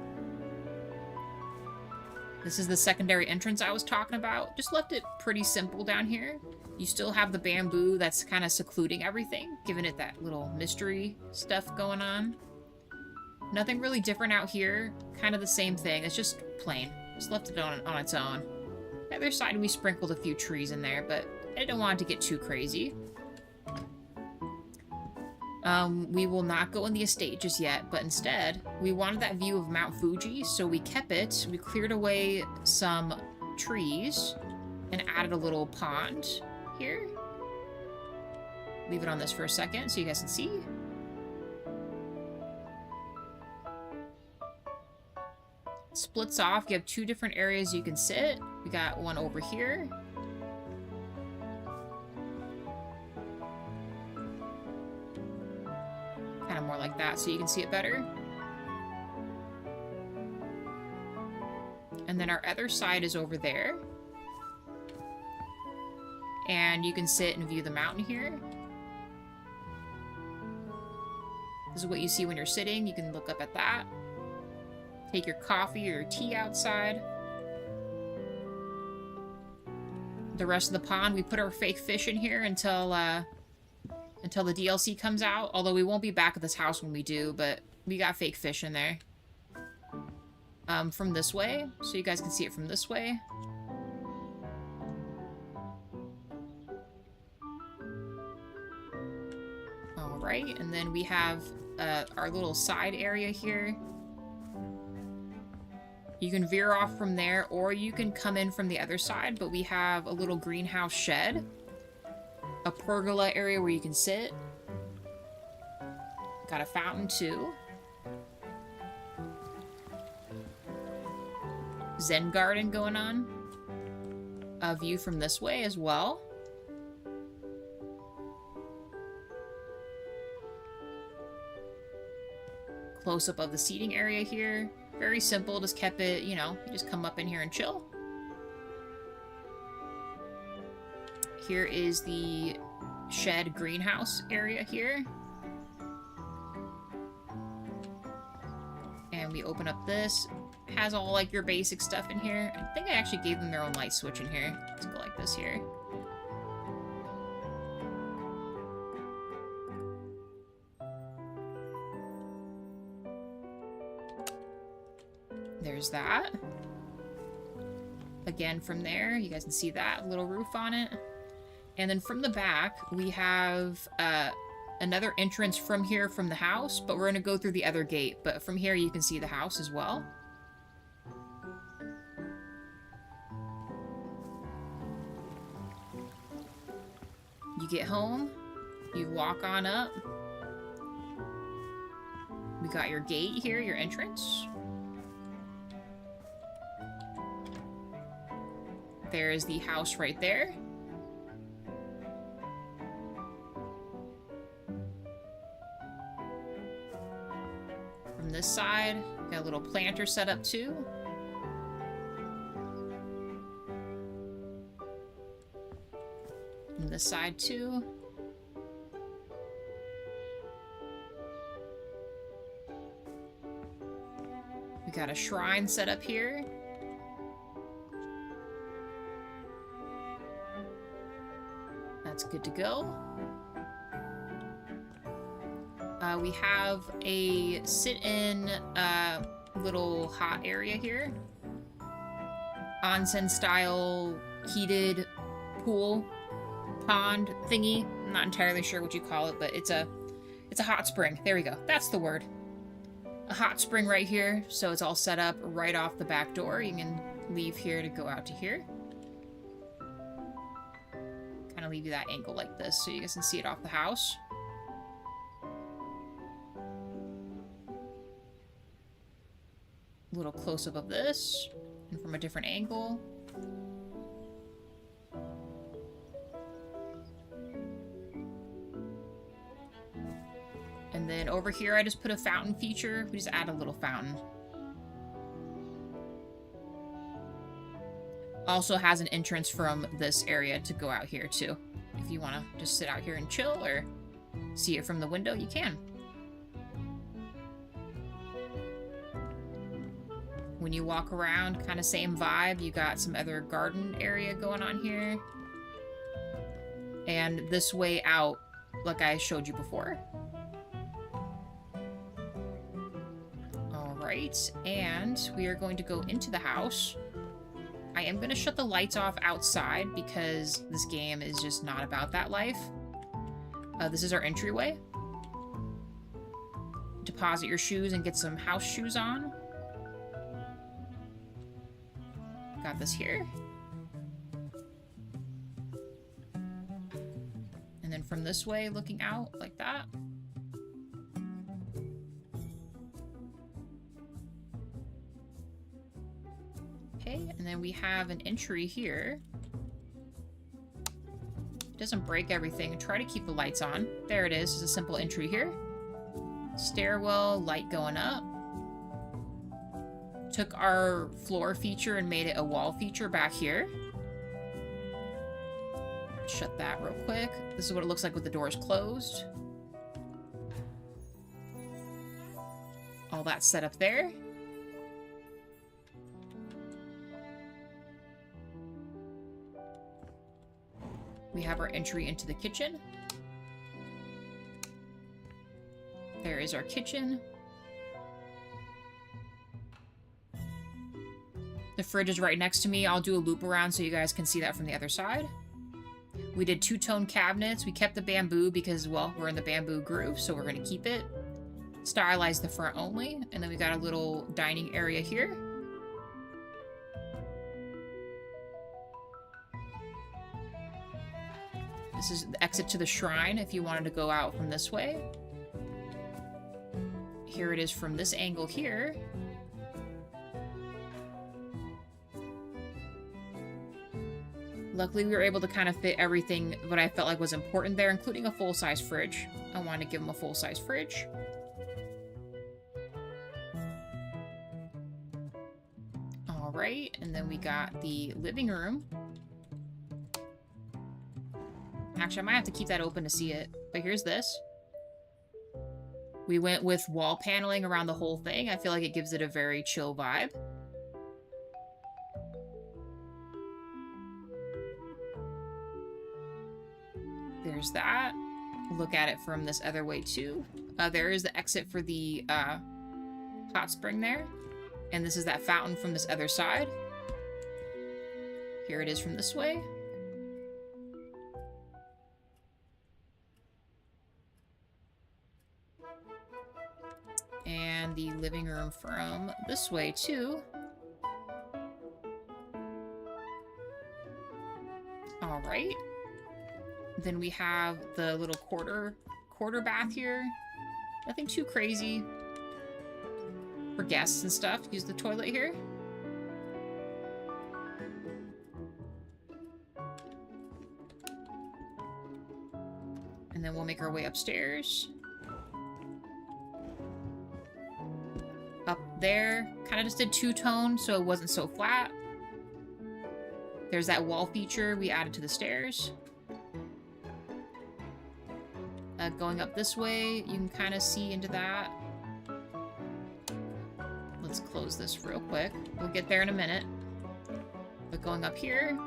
This is the secondary entrance I was talking about. Just left it pretty simple down here. You still have the bamboo that's kind of secluding everything, giving it that little mystery stuff going on. Nothing really different out here. Kind of the same thing. It's just plain. Just left it on its own. The other side, we sprinkled a few trees in there, but I didn't want it to get too crazy. We will not go in the estate just yet, but instead, we wanted that view of Mount Fuji, so we kept it. We cleared away some trees and added a little pond here. Leave it on this for a second so you guys can see. Splits off. You have two different areas you can sit. We got one over here. Kind of more like that so you can see it better. And then our other side is over there. And you can sit and view the mountain here. This is what you see when you're sitting. You can look up at that. Take your coffee or your tea outside. The rest of the pond, we put our fake fish in here until the DLC comes out. Although we won't be back at this house when we do, but we got fake fish in there. From this way, so you guys can see it from this way. Alright, and then we have our little side area here. You can veer off from there, or you can come in from the other side, but we have a little greenhouse shed. A pergola area where you can sit. Got a fountain, too. Zen garden going on. A view from this way as well. Close-up of the seating area here. Very simple, just kept it, you know, you just come up in here and chill. Here is the shed greenhouse area here. And we open up this. Has all, like, your basic stuff in here. I think I actually gave them their own light switch in here. Let's go like this here. There's that. Again, from there, you guys can see that little roof on it. And then from the back, we have another entrance from here from the house, but we're going to go through the other gate. But from here, you can see the house as well. You get home, you walk on up. We got your gate here, your entrance. There is the house right there. From this side, got a little planter set up too. From this side too. We got a shrine set up here. That's good to go. We have a sit-in little hot area here. Onsen style heated pool pond thingy. I'm not entirely sure what you call it, but it's a hot spring. There we go. That's the word. A hot spring right here. So it's all set up right off the back door. You can leave here to go out to here. Kind of leave you that angle like this so you guys can see it off the house. A little close-up of this, and from a different angle. And then over here I just put a fountain feature. We just add a little fountain. Also has an entrance from this area to go out here too. If you want to just sit out here and chill or see it from the window, you can. When you walk around, kind of same vibe. You got some other garden area going on here. And this way out, like I showed you before. Alright, and we are going to go into the house. I am going to shut the lights off outside because this game is just not about that life. This is our entryway. Deposit your shoes and get some house shoes on. Got this here. And then from this way, looking out like that. Okay, and then we have an entry here. It doesn't break everything. Try to keep the lights on. There it is. It's a simple entry here. Stairwell, light going up. Took our floor feature and made it a wall feature back here. Shut that real quick. This is what it looks like with the doors closed. All that set up there. We have our entry into the kitchen. There is our kitchen. The fridge is right next to me. I'll do a loop around so you guys can see that from the other side. We did two-tone cabinets. We kept the bamboo because, well, we're in the bamboo groove, so we're going to keep it. Stylize the front only. And then we got a little dining area here. This is the exit to the shrine if you wanted to go out from this way. Here it is from this angle here. Luckily, we were able to kind of fit everything what I felt like was important there, including a full-size fridge. I wanted to give them a full-size fridge. All right, and then we got the living room. Actually, I might have to keep that open to see it, but here's this. We went with wall paneling around the whole thing. I feel like it gives it a very chill vibe. There's that. Look at it from this other way too. There is the exit for the hot spring there. And this is that fountain from this other side. Here it is from this way. And the living room from this way too. All right. Then we have the little quarter bath here. Nothing too crazy for guests and stuff. Use the toilet here. And then we'll make our way upstairs. Up there. Kind of just did two-tone so it wasn't so flat. There's that wall feature we added to the stairs. Going up this way, you can kind of see into that. Let's close this real quick. We'll get there in a minute. But going up here,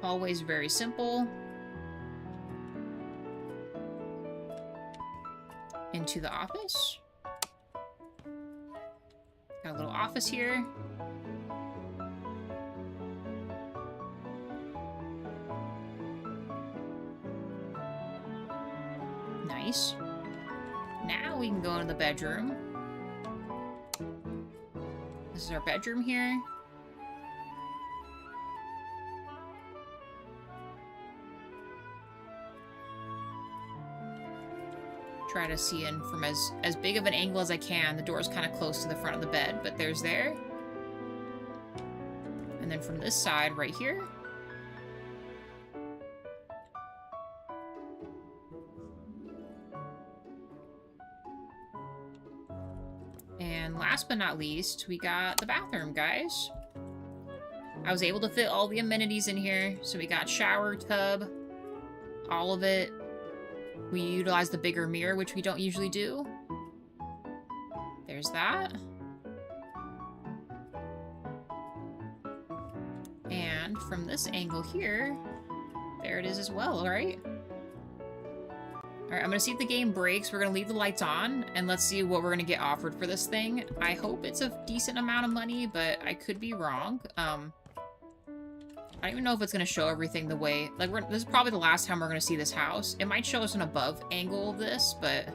hallway's very simple. Into the office. Got a little office here. Nice. Now we can go into the bedroom. This is our bedroom here. Try to see in from as big of an angle as I can. The door's kind of close to the front of the bed, but there's there. And then from this side right here. And last but not least, we got the bathroom, guys. I was able to fit all the amenities in here. So we got shower, tub, all of it. We utilized the bigger mirror, which we don't usually do. There's that. And from this angle here, there it is as well, right? Alright, I'm gonna see if the game breaks. We're gonna leave the lights on, and let's see what we're gonna get offered for this thing. I hope it's a decent amount of money, but I could be wrong. I don't even know if it's gonna show everything the way... Like, this is probably the last time we're gonna see this house. It might show us an above angle of this, but...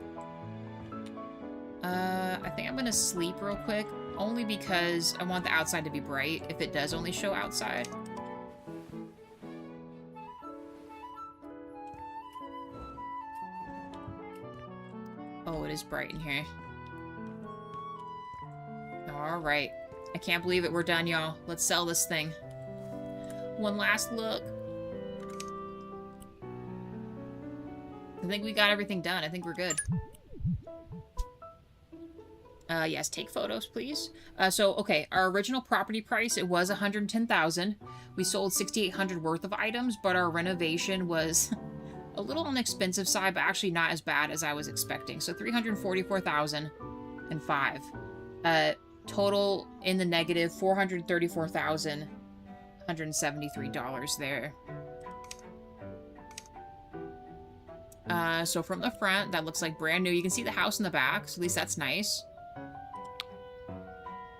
I think I'm gonna sleep real quick, only because I want the outside to be bright, if it does only show outside. Oh, it is bright in here. Alright. I can't believe it. We're done, y'all. Let's sell this thing. One last look. I think we got everything done. I think we're good. Yes, take photos, please. Okay, our original property price, it was $110,000. We sold $6,800 worth of items, but our renovation was a little on the expensive side, but actually not as bad as I was expecting. So $344,005. Total in the negative, $434,173 there. So from the front, that looks like brand new. You can see the house in the back, so at least that's nice.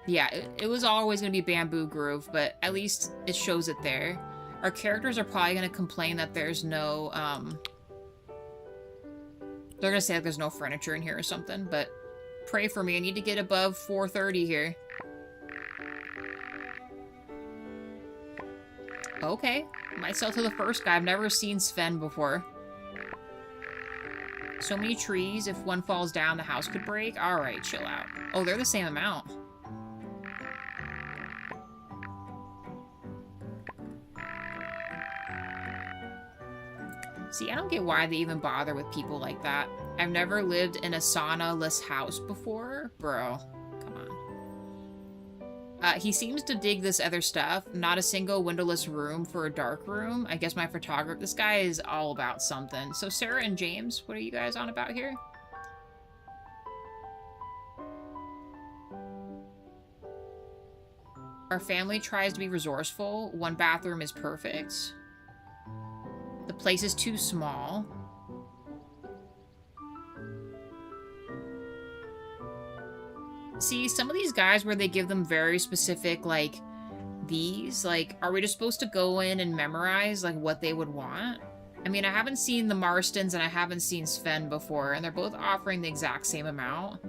Yeah, it was always going to be Bamboo Grove, but at least it shows it there. Our characters are probably going to complain that there's no, they're going to say that there's no furniture in here or something, but pray for me. I need to get above 430 here. Okay. Might sell to the first guy. I've never seen Sven before. So many trees. If one falls down, the house could break. Alright, chill out. Oh, they're the same amount. See, I don't get why they even bother with people like that. I've never lived in a sauna-less house before. Bro, come on. He seems to dig this other stuff. Not a single windowless room for a dark room. I guess my photographer... This guy is all about something. So Sarah and James, what are you guys on about here? Our family tries to be resourceful. One bathroom is perfect. The place is too small. See, some of these guys where they give them very specific, like, these, like, are we just supposed to go in and memorize, like, what they would want? I mean, I haven't seen the Marstons and I haven't seen Sven before, and they're both offering the exact same amount.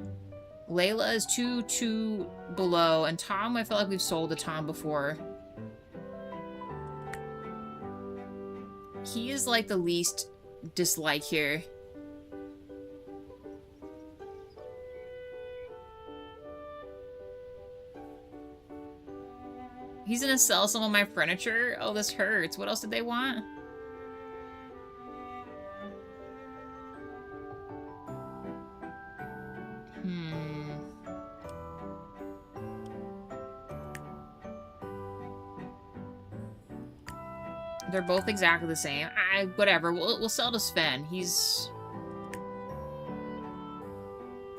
Layla is two below, and Tom, I feel like we've sold to Tom before. He is, like, the least dislike here. He's gonna sell some of my furniture? Oh, this hurts. What else did they want? They're both exactly the same. Whatever. We'll sell to Sven. He's...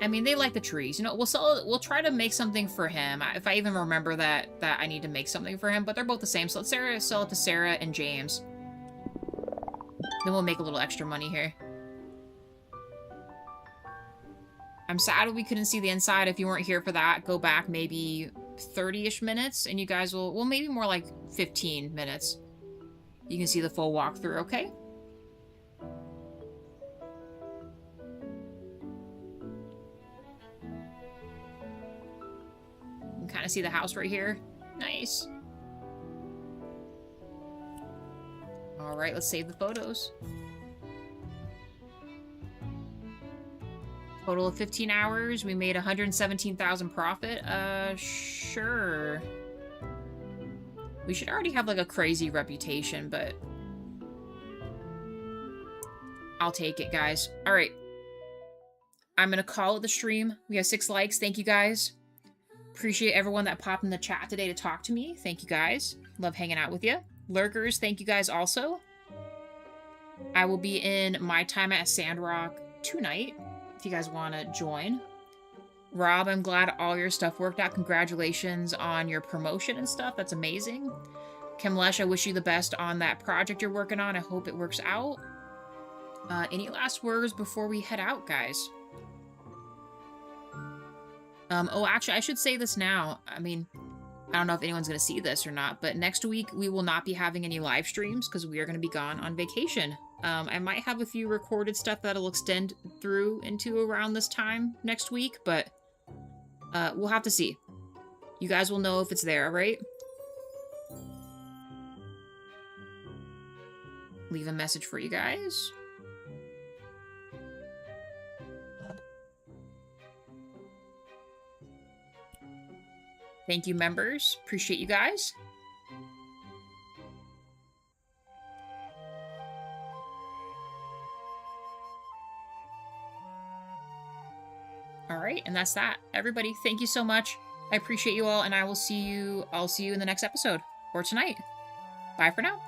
I mean, they like the trees. You know, we'll try to make something for him. If I even remember that I need to make something for him, but they're both the same. So let's sell it to Sarah and James. Then we'll make a little extra money here. I'm sad we couldn't see the inside. If you weren't here for that, go back maybe 30-ish minutes, and you guys will... Well, maybe more like 15 minutes. You can see the full walkthrough, okay? You can kind of see the house right here. Nice. Alright, let's save the photos. Total of 15 hours. We made 117,000 profit. Sure. We should already have, like, a crazy reputation, but... I'll take it, guys. Alright. I'm gonna call it the stream. We have 6 likes. Thank you, guys. Appreciate everyone that popped in the chat today to talk to me. Thank you guys. Love hanging out with you. Lurkers, thank you guys also. I will be in my time at Sandrock tonight, if you guys want to join. Rob, I'm glad all your stuff worked out. Congratulations on your promotion and stuff. That's amazing. Kimlesh, I wish you the best on that project you're working on. I hope it works out. Any last words before we head out, guys? Oh, actually, I should say this now. I mean, I don't know if anyone's going to see this or not, but next week we will not be having any live streams because we are going to be gone on vacation. I might have a few recorded stuff that'll extend through into around this time next week, but we'll have to see. You guys will know if it's there, right? Leave a message for you guys. Thank you, members. Appreciate you guys. All right, and that's that. Everybody, thank you so much. I appreciate you all, and I'll see you in the next episode or tonight. Bye for now.